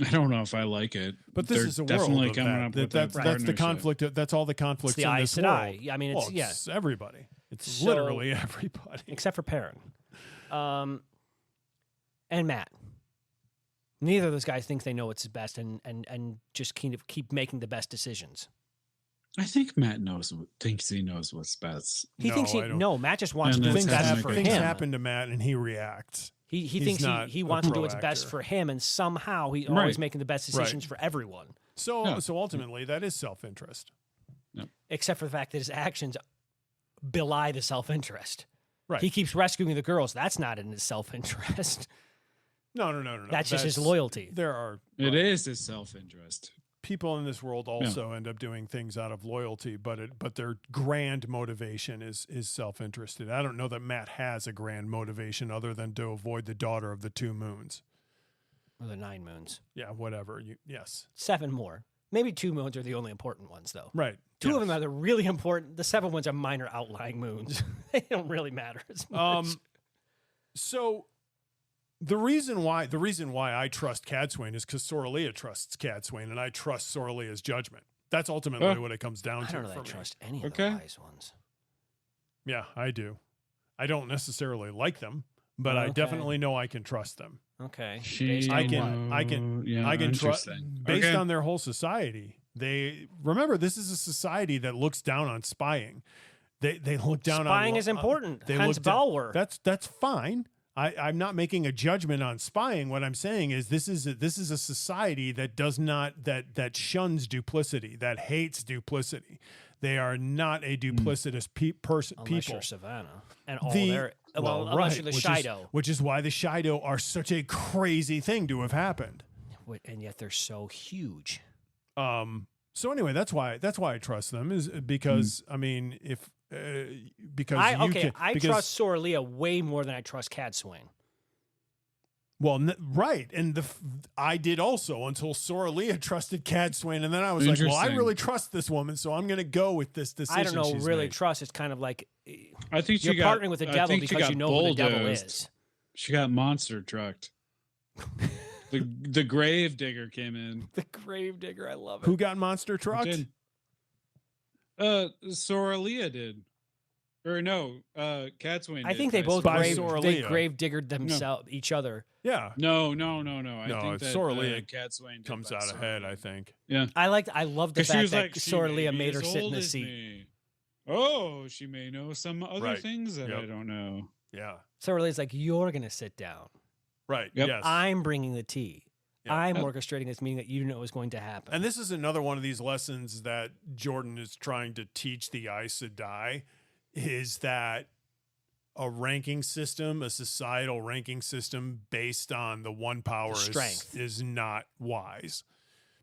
I don't know if I like it. But this They're is a definitely world of coming that. up with That's the partnership. conflict. That's all the conflicts the in Aes this world. Sedai. I mean, Well, it's it's everybody. It's So- literally everybody. except for Perrin, and Matt. Neither of those guys think they know what's best, and just kind of keep making the best decisions. I think Matt thinks he knows what's best. He thinks I don't. Matt just wants And to do that's what's best kinda for like Things him. happen to Matt, and he reacts. He He's thinks not he a wants to do what's pro best actor. for him, and somehow he's Right. always making the best decisions for everyone. So Yeah. so ultimately, that is self-interest. Except for the fact that his actions belie the self-interest. Right. He keeps rescuing the girls. That's not in his self-interest. No. That's just his loyalty. There are It is his self-interest. people in this world also end up doing things out of loyalty, but their grand motivation is self-interested. I don't know that Matt has a grand motivation other than to avoid the daughter of the two moons. Or the 9 moons. Yeah, whatever. Yes. 7 more. Maybe 2 moons are the only important ones, though. Right. 2 of them are the really important. The 7 ones are minor outlying moons. They don't really matter as much. So the reason why I trust Cadsuane is because Sorlia trusts Cadsuane, and I trust Sorlia's judgment. That's ultimately what it comes down I to don't know for that I me. trust any of Okay. the wise ones. Yeah, I do. I don't necessarily like them, but I Okay. definitely know I can trust them. Okay. She Based on I what? can I can trust interesting. based Okay. on their whole society. They remember this is a society that looks down on spying. They look down on Spying is important. They Hence look down- Balwer. That's fine. I'm not making a judgment on spying. What I'm saying is this is a society that does not that shuns duplicity, that hates duplicity. They are not a duplicitous Unless people. you're Savannah. And all The- their... Well, well, unless right, you're the which Shido. which is why the Shido are such a crazy thing to have happened. And yet they're so huge. So anyway, that's why I trust them is because I mean because I trust Soralea way more than I trust Cad Swain. Well, right, and I did also until Soralea trusted Cad Swain, and then I was like, well, I really trust this woman, so I'm going to go with this decision. I don't know, she's really made. Trust. It's kind of like I think you're partnering with the devil because you know who the devil is. She got monster trucked. the grave digger came in. The grave digger, I love it. Who got monster trucked? Soralea did. Or no, Cad Swain. I think they both grave diggered themselves, each other. Yeah. No. I think that Soralea Cad Swain comes out ahead. I think. Yeah. I love the fact that Soralea made her sit in the seat. Me. Oh, she may know some other things that I don't know. Yeah. Soralea's like, you're gonna sit down. Right. Yep. Yes. I'm bringing the tea. Yep. I'm orchestrating this meeting that you know is going to happen. And this is another one of these lessons that Jordan is trying to teach the Aes Sedai, is that a ranking system, a societal ranking system based on the one power is not wise.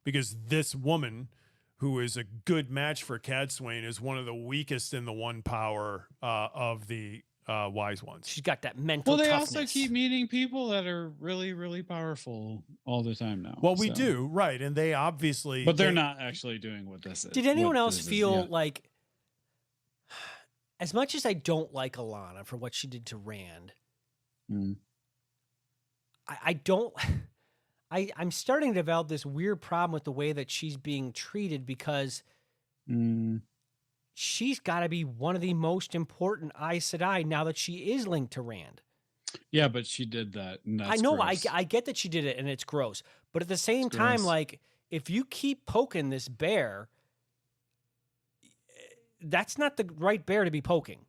Because this woman, who is a good match for Cad Swain, is one of the weakest in the one power of the wise ones. She's got that mental toughness. Well, they also keep meeting people that are really, really powerful all the time now. Well, we do, right. And they obviously... But they're not actually doing what this is. Did anyone else feel like... As much as I don't like Alana for what she did to Rand, I don't... I'm starting to develop this weird problem with the way that she's being treated because she's got to be one of the most important Aes Sedai now that she is linked to Rand. Yeah, but she did that. And that's I know. gross. I get that she did it, and it's gross. But at the same time, like, if you keep poking this bear, that's not the right bear to be poking.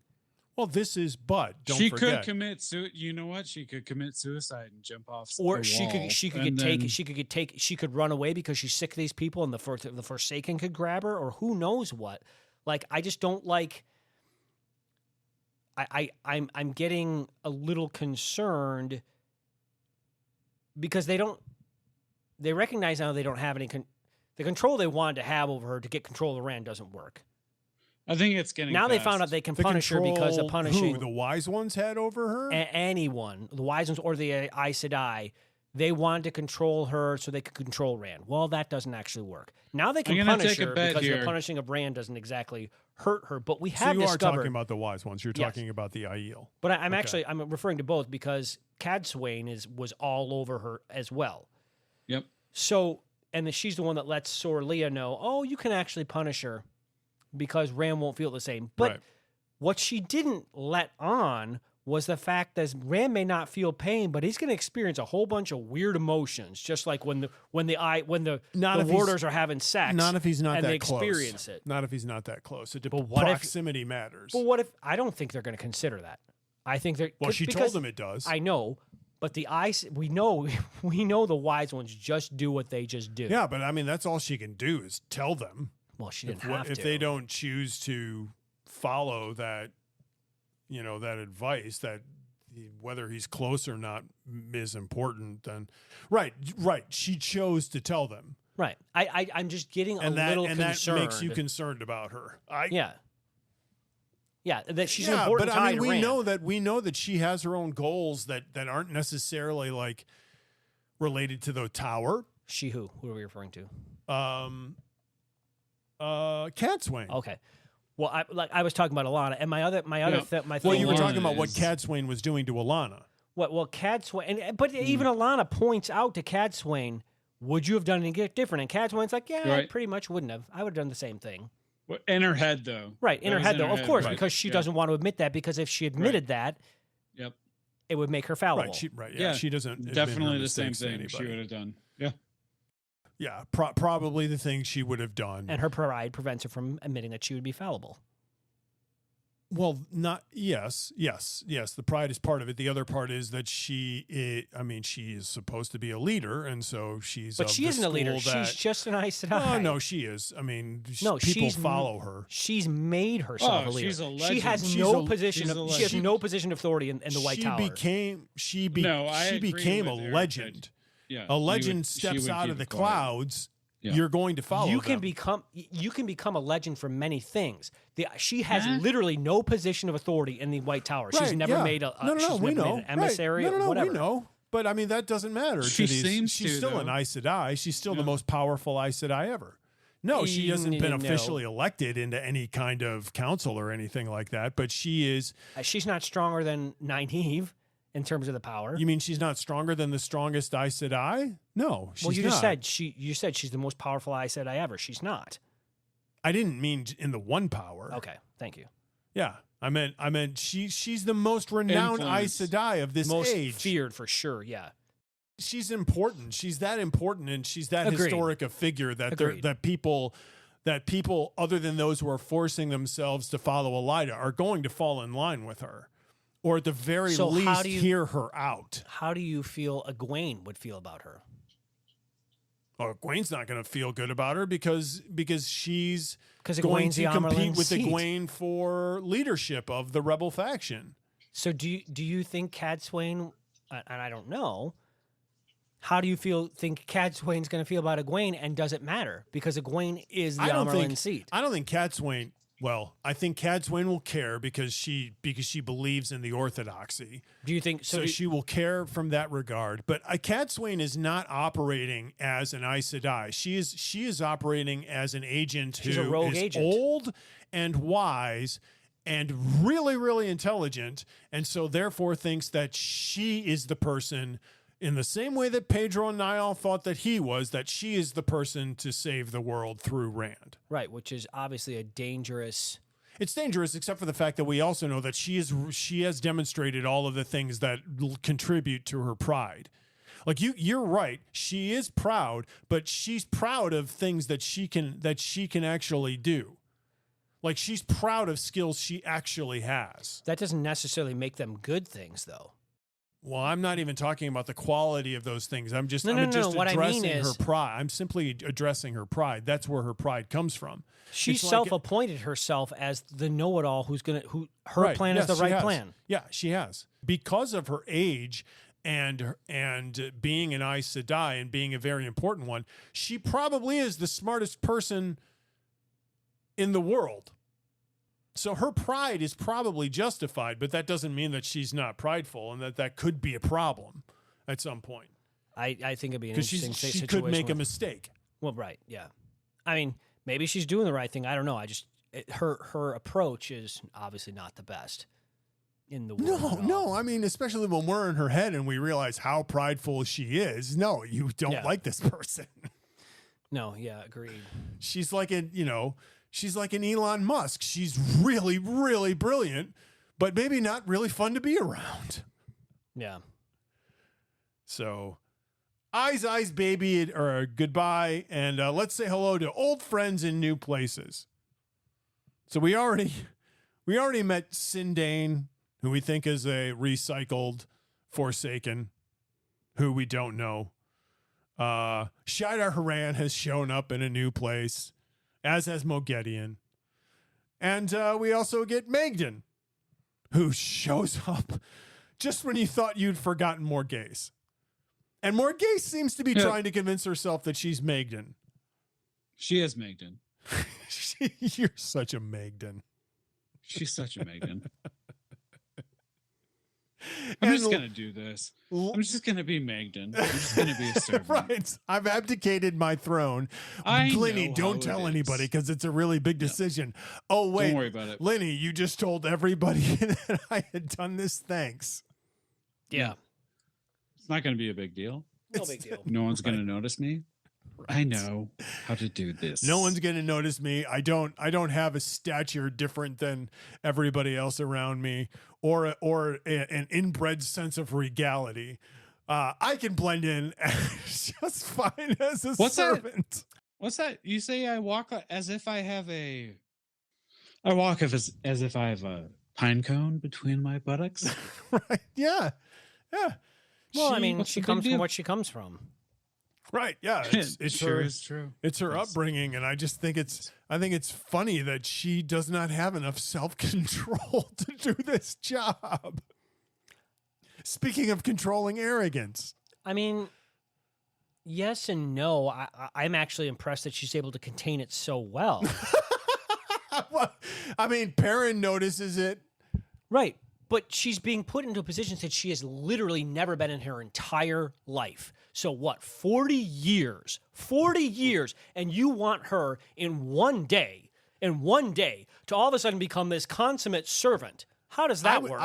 Well, this is Bud. She could commit you know what? She could commit suicide and jump off. Or she could run away because she's sick of these people, and the Forsaken could grab her, or who knows what. Like, I just don't like. I'm getting a little concerned because they recognize now they don't have any the control they wanted to have over her to get control of Rand doesn't work. I think it's getting now past. They found out they can punish her because of punishing who the wise ones had over her. Anyone, the wise ones or the Aes Sedai, they wanted to control her so they could control Rand. Well, that doesn't actually work. Now they can punish her because the punishing of Rand doesn't exactly hurt her. But we have discovered. So you are talking about the wise ones. You're talking about the Aiel. But I'm referring to both because Cad Swain was all over her as well. Yep. So she's the one that lets Soralea know, oh, you can actually punish her because Rand won't feel the same. But what she didn't let on was the fact that Rand may not feel pain, but he's going to experience a whole bunch of weird emotions, just like when the warders are having sex. Not if he's not and that they close. experience it. Not if he's not that close. Proximity matters. But what if I don't think they're going to consider that? I think they're she told them it does. I know, but we know the wise ones just do what they just do. Yeah, but I mean that's all she can do is tell them. Well, she didn't have to. If they don't choose to follow that, that advice, that whether he's close or not is important, then right. She chose to tell them. Right. I'm just getting a little concerned. That makes you concerned about her. Yeah. Yeah, that she's an important tie to Rand. We know that she has her own goals that aren't necessarily like related to the tower. She who? Who are we referring to? Cad Swain. Okay. Well, I was talking about Alana, and my thing. Well, you were talking about what Cad Swain was doing to Alana. Well, Cad Swain, but even Alana points out to Cad Swain, "Would you have done anything different?" And Cad Swain's like, "Yeah, I pretty much wouldn't have. I would have done the same thing." In her head, though. Right, in her head, though, of course, because she doesn't want to admit that. Because if she admitted that, it would make her fallible. Yeah, she doesn't. Definitely the same thing she would have done. Yeah. Yeah, probably the thing she would have done. And her pride prevents her from admitting that she would be fallible. Well, yes. The pride is part of it. The other part is that she is supposed to be a leader, and so she's. But she isn't a leader. She's just an Aes Sedai. No, she is. I mean, people follow her. She's made herself a leader. She's a legend. She has no position. She has no position of authority in the White Tower. She became a legend. Yeah, a legend steps out of the clouds you're going to follow you can them. become a legend for many things. She has literally no position of authority in the White Tower. She's never made we know. Made an emissary or whatever. We know. But I mean, that doesn't matter. She's still an Aes Sedai. She's still the most powerful Aes Sedai ever. No, she hasn't been officially elected into any kind of council or anything like that. But she is. She's not stronger than Nynaeve in terms of the power. You mean she's not stronger than the strongest Aes Sedai? No, she's not. Well, you just said you said she's the most powerful Aes Sedai ever. She's not. I didn't mean in the one power. Okay, thank you. Yeah. I meant she's the most renowned Aes Sedai of this most age. Feared for sure, yeah. She's important. She's that important, and she's that historic a figure that people other than those who are forcing themselves to follow Elaida are going to fall in line with her, or at the very least hear her out. How do you feel Egwene would feel about her? Well, Egwene's not going to feel good about her because she's going to compete with Egwene for leadership of the rebel faction. So do you think Cadsuane, and I don't know, how do you think Cadsuane's going to feel about Egwene, and does it matter? Because Egwene is the Amarylline seat. I don't think Cadsuane. Well, I think Cadsuane will care because she believes in the orthodoxy. Do you think so? She will care from that regard. But Cadsuane is not operating as an Aes Sedai. She is operating as an agent She's a rogue agent. Old and wise and really, really intelligent, and so therefore thinks that she is the person. In the same way that Pedro and Niall thought that she is the person to save the world through Rand. Right, which is obviously a dangerous... It's dangerous, except for the fact that we also know that she has demonstrated all of the things that contribute to her pride. Like you're right. She is proud, but she's proud of things that she can actually do. Like she's proud of skills she actually has. That doesn't necessarily make them good things, though. Well, I'm not even talking about the quality of those things. I'm just addressing her pride. I'm simply addressing her pride. That's where her pride comes from. She's self-appointed herself as the know-it-all her plan is the right plan. Yeah, she has. Because of her age and being an Aes Sedai and being a very important one, she probably is the smartest person in the world. So her pride is probably justified, but that doesn't mean that she's not prideful and that could be a problem at some point. I think it'd be an interesting situation. She could make a mistake. Well, right, yeah. I mean, maybe she's doing the right thing. I don't know. Her approach is obviously not the best in the world. No. I mean, especially when we're in her head and we realize how prideful she is. No, you don't like this person. No, yeah, agreed. She's like She's like an Elon Musk. She's really, really brilliant, but maybe not really fun to be around. Yeah. So, Aes Aes Baby, or goodbye, and let's say hello to old friends in new places. So we already met Sindane, who we think is a recycled Forsaken, who we don't know. Shidar Haran has shown up in a new place, as has Moghedien. And we also get Magdan, who shows up just when you thought you'd forgotten Morghese. And Morghese seems to be trying to convince herself that she's Magdan. She is Magdan. You're such a Magdan. She's such a Magdan. I'm just going to do this. I'm just going to be Magdan. I'm just going to be a servant. Right. I've abdicated my throne. Lenny, don't tell anybody because it's a really big decision. Oh, wait. Don't worry about it. Lenny, you just told everybody that I had done this. Thanks. Yeah. It's not going to be a big deal. No big deal. No one's going to notice me. Right. I know how to do this. No one's going to notice me. I don't have a stature different than everybody else around me or an inbred sense of regality. I can blend in just fine as a servant. What's that? You say I walk as if I have a pine cone between my buttocks? Right. Yeah. Yeah. Well, I mean, she comes from what she comes from. Right. Yeah. It sure is true. It's her upbringing. And I just think it's funny that she does not have enough self-control to do this job. Speaking of controlling arrogance. I mean, Yes and no. I'm actually impressed that she's able to contain it so well. Well, I mean, Perrin notices it. Right. But she's being put into a position that she has literally never been in her entire life. So what, 40 years? 40 years. And you want her in one day, to all of a sudden become this consummate servant. How does that work?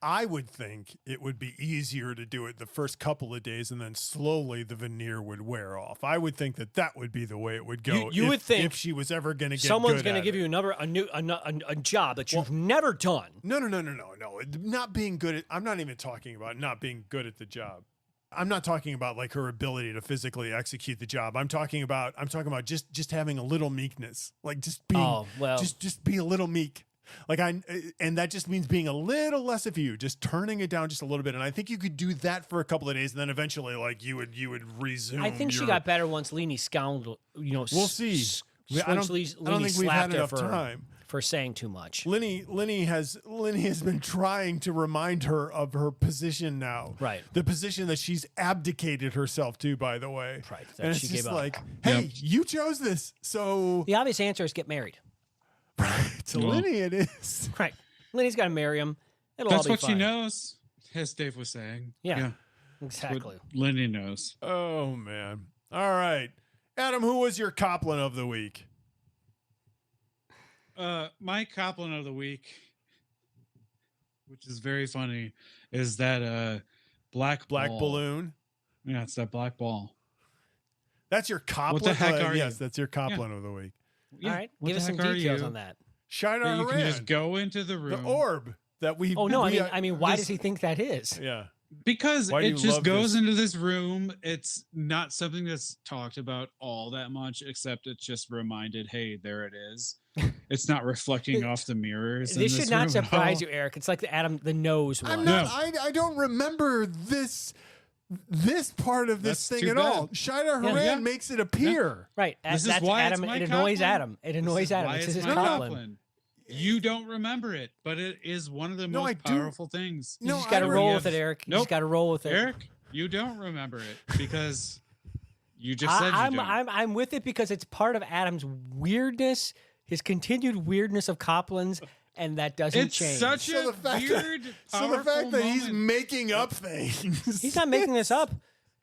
I would think it would be easier to do it the first couple of days, and then slowly the veneer would wear off. I would think that would be the way it would go. You would think if she was ever going to get someone's going to give you a job that you've never done. No. Not being good at. I'm not even talking about not being good at the job. I'm not talking about like her ability to physically execute the job. I'm talking about just having a little meekness, like just being just be a little meek. Like and that just means being a little less of you, just turning it down just a little bit. And I think you could do that for a couple of days, and then eventually, like you would resume. I think she got better once Leanie scoundrel. We'll see. I don't think we've had enough time for saying too much. Linny has been trying to remind her of her position now. Right. The position that she's abdicated herself to, by the way. Right. And it's just like, hey, you chose this, so the obvious answer is get married. Right. To Linny it is. Right. Linny's got to marry him. That's all be what fine. she knows, as Dave was saying. Yeah. Exactly. Linny knows. Oh, man. All right. Adam, who was your Coplin of the week? My Coplin of the week, which is very funny, is that black ball. Balloon? Yeah, it's that black ball. That's your Coplin? What the heck are you? Yes, that's your Coplin of the week. Yeah. All right. Give us some details on that. Shidar You can Haran, just go into the room. the orb that we. Oh no! I mean, why does he think that is? Yeah, because Why do it you just love goes this? into this room. It's not something that's talked about all that much, except it's just reminded, hey, there it is. It's not reflecting off the mirrors. This should not room at surprise all. you, Eric. It's like the nose one. I'm not. I don't remember this part of this That's thing too at all. bad. Shidar Yeah. Haran Yeah. makes it appear. Right. This is That's why Adam. it's my It annoys Coplin. Adam. It annoys Adam. Why It's it's his my Coplin. Coplin. You don't remember it, but it is one of the No, I most do. powerful things. You No, just got to I roll have- with it, Eric. You Nope. just got to roll with it. Eric, you don't remember it because you just said you don't. I'm with it because it's part of Adam's weirdness, his continued weirdness of Coplins, and that doesn't It's change. such So a the fact weird, So the fact that he's moment. making up things. He's not making this up.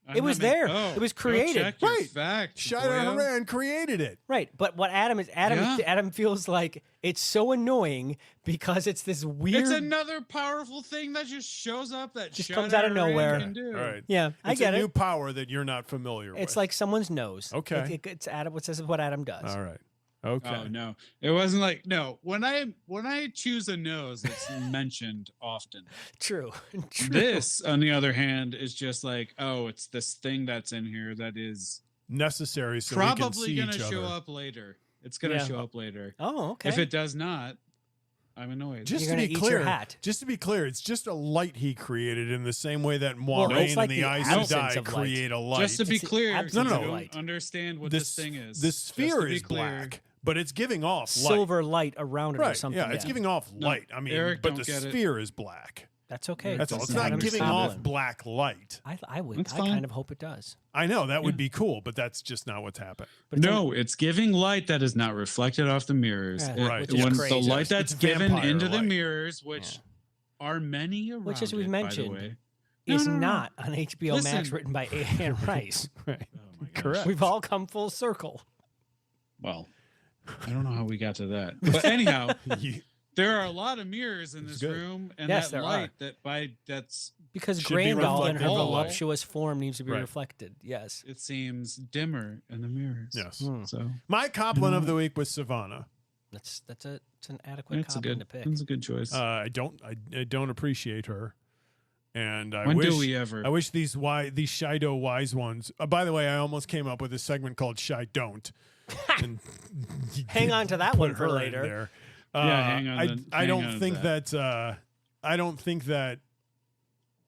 I'm It was not making- there. Oh, It was go created. check your Right. facts, Shidar boyo. Haran created it. Right, but what Adam Yeah. Adam feels like it's so annoying because it's this weird. It's another powerful thing that just shows up that Just Shidar comes out of Haran nowhere. can do. All right. Yeah, I It's get a it. new power that you're not familiar with. It's like someone's nose. Okay. It's Adam. This is what Adam does. All right. Okay. Oh no, it wasn't like no. When I choose a nose, it's mentioned often. True. True. This, on the other hand, is just like, oh, it's this thing that's in here that is Necessary so we can probably see gonna each show other. up later. It's gonna Yeah. show up later. Oh, okay. If it does not, I'm annoyed. Just You're to gonna be eat clear, your hat. it's just a light he created in the same way that Well, Moiraine it's like and the the Aes absence Sedai of light. create a light. Just to be It's the clear, absence you of don't light. understand what this thing is. The Just to sphere be is clear. black, but it's giving off light. Silver light around it or Right. something. Yeah, it's giving off No, light. I mean, Eric, but don't the get it. sphere is black. That's okay. That's all. It's It's not Adam's giving Coplin. off black light. I would. That's I fine. kind of hope it does. I know that would be cool, but that's just not what's happened. But it's No, it's giving light that is not reflected off the mirrors. Yeah, Right. which is When crazy. the light that's It's given vampire into the light. mirrors, which are many around Which, as we've it, by the mentioned, way. is No. not on HBO Max Listen. written by Anne Rice. Right. Oh my gosh. Correct. We've all come full circle. Well, I don't know how we got to that, but anyhow, You- there are a lot of mirrors in It's this good. room, and Yes, that there light that's Because Should be Grandal in reflective her of light. voluptuous form needs to be Right. reflected. Yes. it seems dimmer in the mirrors. yes. Hmm. So My Coplin of the week was Savannah. It's an adequate it's a Coplin good to pick. it's a good choice. I don't appreciate her, and I when wish do we ever? I wish these Shido wise ones. By the way, I almost came up with a segment called Shy Don't. And Hang on to that put one for her in later. there. Yeah, hang on I to- I hang don't on to think that. I don't think that.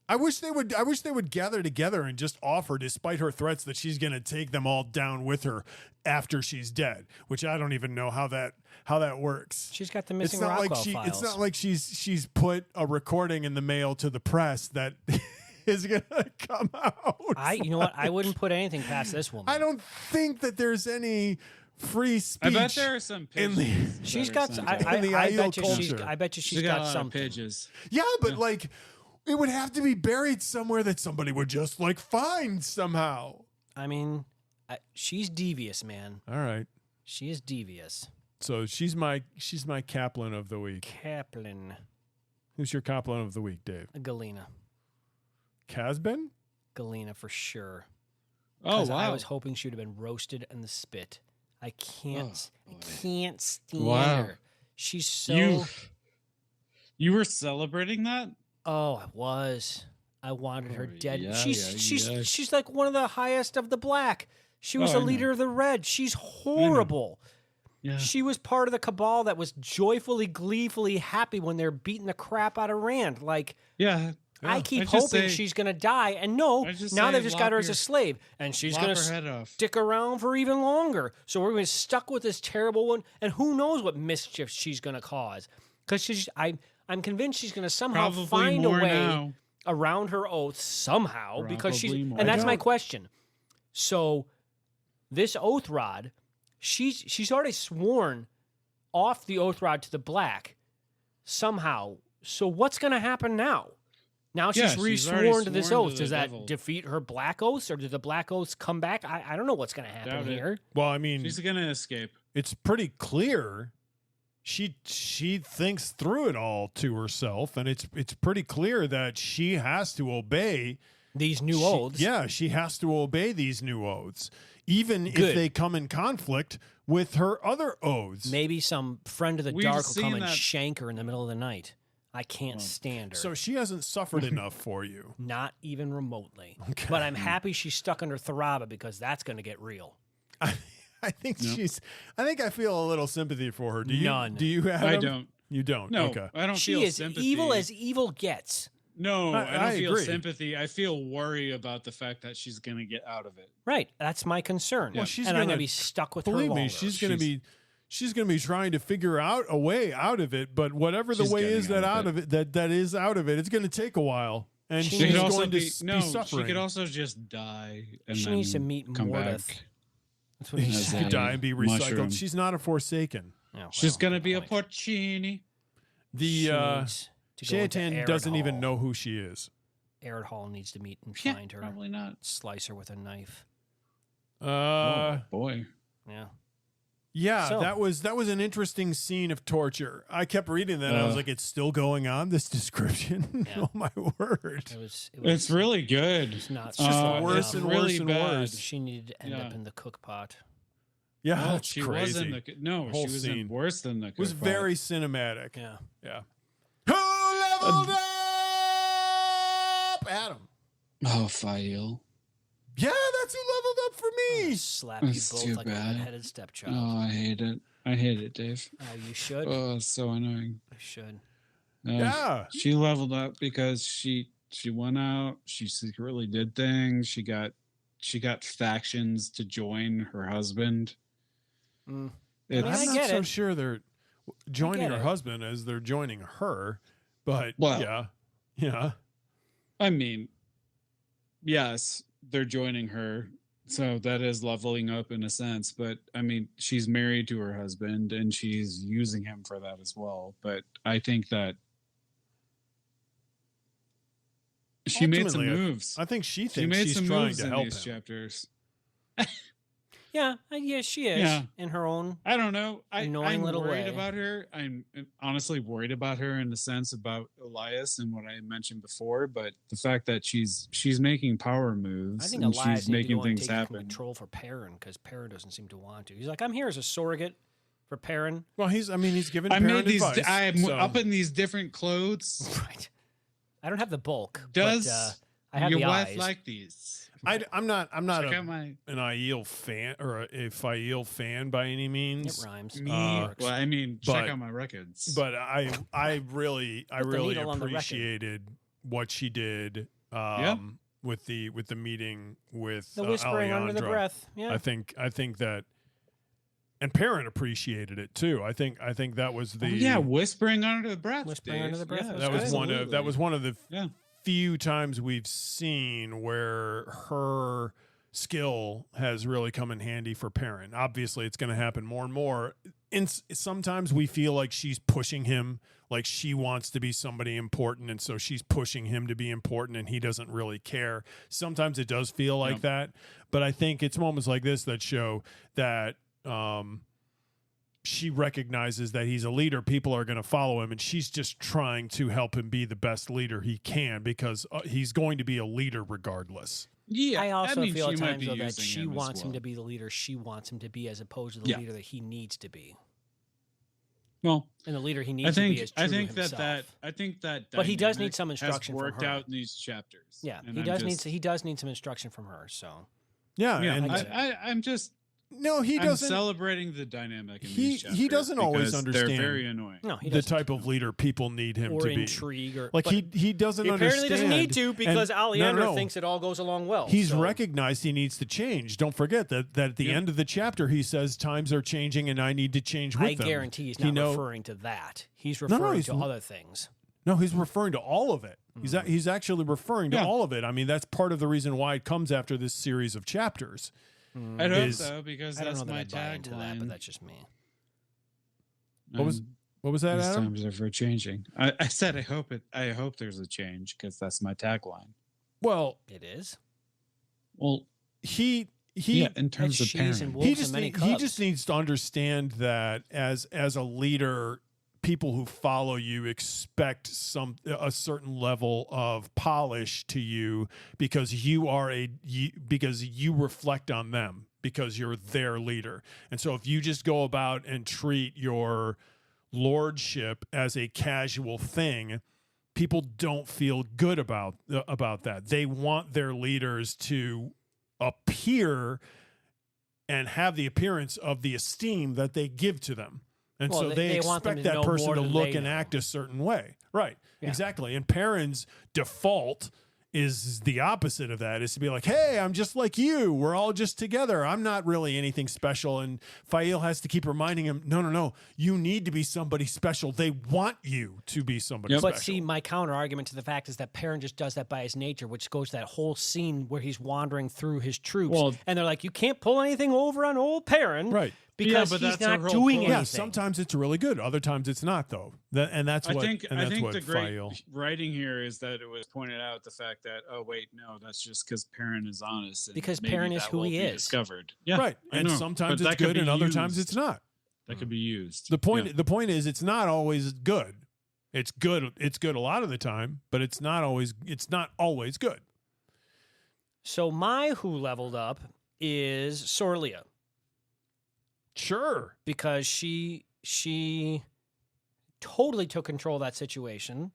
I wish they would gather together and just offer, despite her threats, that she's going to take them all down with her after she's dead. Which I don't even know how that works. She's got the It's missing not like Rockwell files. it's not like she's put a recording in the mail to the press that is going to come out. You know what? I wouldn't put anything past this woman. I don't think that there's any free speech. I bet there are some in pigeons. She's got. I bet you she's got a lot something. of pigeons. Yeah, but like, it would have to be buried somewhere that somebody would just like find somehow. I mean, she's devious, man. All right. She is devious. So she's my Coplin of the week. Coplin. Who's your Coplin of the week, Dave? Galena. Casben? Galena for sure. Oh, wow. I was hoping she would have been roasted in the spit. I can't stand her. She's so... You were celebrating that? Oh, I was. I wanted her dead. Yeah, she's like one of the highest of the black. She was a leader of the red. She's horrible. Yeah. She was part of the cabal that was joyfully, gleefully happy when they're beating the crap out of Rand. Like, I keep hoping she's going to die. And now they've just got her as a slave. And she's going to stick around for even longer. So we're going to be stuck with this terrible one. And who knows what mischief she's going to cause. Because I'm convinced she's going to somehow find a way around her oath somehow. Because and that's my question. So this oath rod... She's already sworn off the oath rod to the black somehow. So what's going to happen now? Now she's resworn to this oath. Does that defeat her black oaths, or do the black oaths come back? I don't know what's going to happen here. Well, I mean, she's going to escape. It's pretty clear. She thinks through it all to herself, and it's pretty clear that she has to obey these new oaths. Yeah, she has to obey these new oaths. Even if they come in conflict with her other oaths. Maybe some friend of the dark will come and shank her in the middle of the night. I can't stand her. So she hasn't suffered enough for you. Not even remotely. Okay. But I'm happy she's stuck under Thuraba because that's going to get real. I think I feel a little sympathy for her. Do you? None. Do you have I don't. You don't? No, okay. I don't she feel is sympathy. Evil as evil gets. No, I don't feel agree. sympathy. I feel worry about the fact that she's going to get out of it. Right. That's my concern. Well, I'm going to be stuck with her longer. Believe me, she's going to be trying to figure out a way out of it, but whatever the way is that is out of it, it's going to take a while. And she's going to be suffering. She could also just die and she needs to meet Mordeth. That's what she could die and be recycled. Mushroom. She's not a Forsaken. Oh, well, she's going to be a Porcini. Shaitan doesn't even know who she is. Arid Hall needs to meet and find her. Probably not. Slice her with a knife. Oh, boy. Yeah. Yeah, so, that was an interesting scene of torture. I kept reading that. And I was like, it's still going on, this description? Yeah. Oh, my word. It's really good. It's not. It's just worse and worse and worse. She needed to end up in the cook pot. Yeah, that's crazy. She was in worse than the cook pot. It was very cinematic. Yeah. Yeah. Who leveled up? Adam. Oh, Fael. Yeah, that's who leveled up for me. Slap you both like a red-headed stepchild. Oh, I hate it. I hate it, Dave. You should. Oh, it's so annoying. You should. Yeah. She leveled up because she went out. She secretly did things. She got factions to join her husband. Mm. I'm not so sure they're joining her husband as they're joining her, but yeah. I mean, yes, they're joining her, so that is leveling up in a sense. But I mean, she's married to her husband, and she's using him for that as well. But I think that she made some moves. I think she thinks she's trying to help him. Chapters. Yeah, she is in her own. I don't know. I'm little worried way. about her. I'm honestly worried about her in the sense about Elias and what I mentioned before. But the fact that she's making power moves, I think and Elias she's making things happen. happen. Control for Perrin because Perrin doesn't seem to want to. He's like, I'm here as a surrogate for Perrin. Well, he's given Perrin advice. I'm up in these different clothes. Right. I don't have the bulk. Does I have your the wife eyes. like these? I'm not an Aiel fan or a Fael fan by any means. It rhymes. Well, I mean, check out my records. But I really appreciated what she did with the meeting with the whispering Alejandra. under the breath. Yeah. I think that, and Perrin appreciated it too. I think that was the whispering under the breath. Whispering under the breath. Yeah, that was one of the few times we've seen where her skill has really come in handy for Perrin. Obviously, it's going to happen more and more. Sometimes we feel like she's pushing him, like she wants to be somebody important, and so she's pushing him to be important, and he doesn't really care. Sometimes it does feel like that, but I think it's moments like this that show that she recognizes that he's a leader. People are going to follow him, and she's just trying to help him be the best leader he can, because he's going to be a leader regardless. Yeah, I also feel at she might times be though that using she him as wants him well. to be the leader she wants him to be, as opposed to the leader that he needs to be. Well, And the leader he needs to be is true I think to himself. But he does need some instruction has worked from her. out in these chapters. Yeah, And he does need some instruction from her. So Yeah, Yeah, and I'm just no, he I'm doesn't. celebrating the dynamic in He these chapters doesn't always because understand They're very annoying. no, he the doesn't. type of leader people need him or to be. intrigue, or Like but he doesn't he apparently understand. doesn't need to, because And- Aleander no. thinks it all goes along well. He's so. recognized he needs to change. Don't forget that at the end of the chapter, he says times are changing and I need to change with I them. guarantee he's He not know- referring to that. He's no, referring he's- to other things. No, he's referring to all of it. He's actually referring to all of it. I mean, that's part of the reason why it comes after this series of chapters. I hope Is- so, because I don't that's know that my I buy into that, but tagline. that's just me. What was that, These Adam? times are for changing. I said I hope there's a change, because that's my tagline. Well, It is. Well, he in terms of That's cheese and parent. wolves he and just many he cubs. just needs to understand that as a leader, people who follow you expect a certain level of polish to you, because because you reflect on them, because you're their leader. And so if you just go about and treat your lordship as a casual thing, people don't feel good about that. They want their leaders to appear and have the appearance of the esteem that they give to them. And Well, so they want them expect to that know person more to than look they and know. act a certain way. Right. Yeah. Exactly. And Perrin's default is the opposite of that, is to be like, hey, I'm just like you. We're all just together. I'm not really anything special. And Fael has to keep reminding him, no, you need to be somebody special. They want you to be somebody special. But see, my counter argument to the fact is that Perrin just does that by his nature, which goes to that whole scene where he's wandering through his troops, Well- and they're like, "You can't pull anything over on old Perrin, Right. Because but he's that's her not whole doing point. anything." Yeah, sometimes it's really good. Other times it's not, though. That's what I think what the great Fael. writing here is that it was pointed out the fact that, oh wait, no, that's just because Perrin is honest. And Because maybe Perrin is that who will he be is. Discovered. Yeah, Right. I And know, sometimes but it's that could good be and other times used. it's not. That could be used. The point Yeah. is it's not always good. It's good a lot of the time, but it's not always good. So my who leveled up is Sorlia, Sure. because she totally took control of that situation.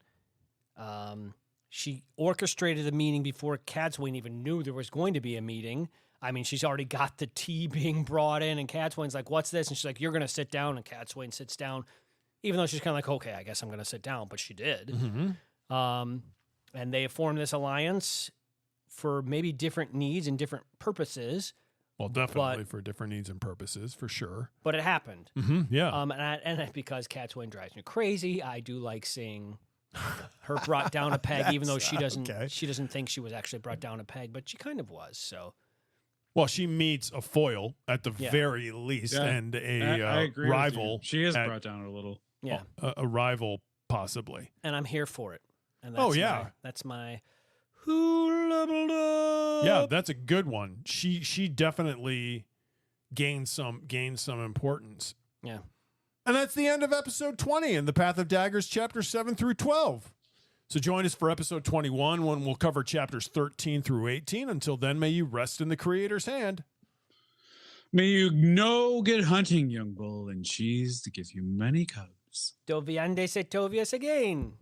She orchestrated the meeting before Cadsuane even knew there was going to be a meeting. I mean, she's already got the tea being brought in, and Cadsuane's like, "What's this?" And she's like, "You're going to sit down." And Cadsuane sits down, even though she's kind of like, "Okay, I guess I'm going to sit down," but she did. Mm-hmm. And they formed this alliance for maybe different needs and different purposes, Well, definitely for different needs and purposes, for sure. but it happened. Mm-hmm. Yeah. And because Cadsuane drives me crazy, I do like seeing her brought down a peg, even though she doesn't. Okay. She doesn't think she was actually brought down a peg, but she kind of was. So Well, she meets a foil at the Yeah. very least, Yeah. and I a agree with you. rival. She is at- brought down a little. yeah, a rival, possibly. and I'm here for it. And Oh, yeah. that's my who leveled up. Yeah, that's a good one. She definitely gained some importance. Yeah. And that's the end of episode 20 in the Path of Daggers, chapter 7 through 12. So join us for episode 21 when we'll cover chapters 13 through 18. Until then, may you rest in the Creator's hand. May you no good hunting, young bull, and cheese to give you many cubs. Doviande se tovias again.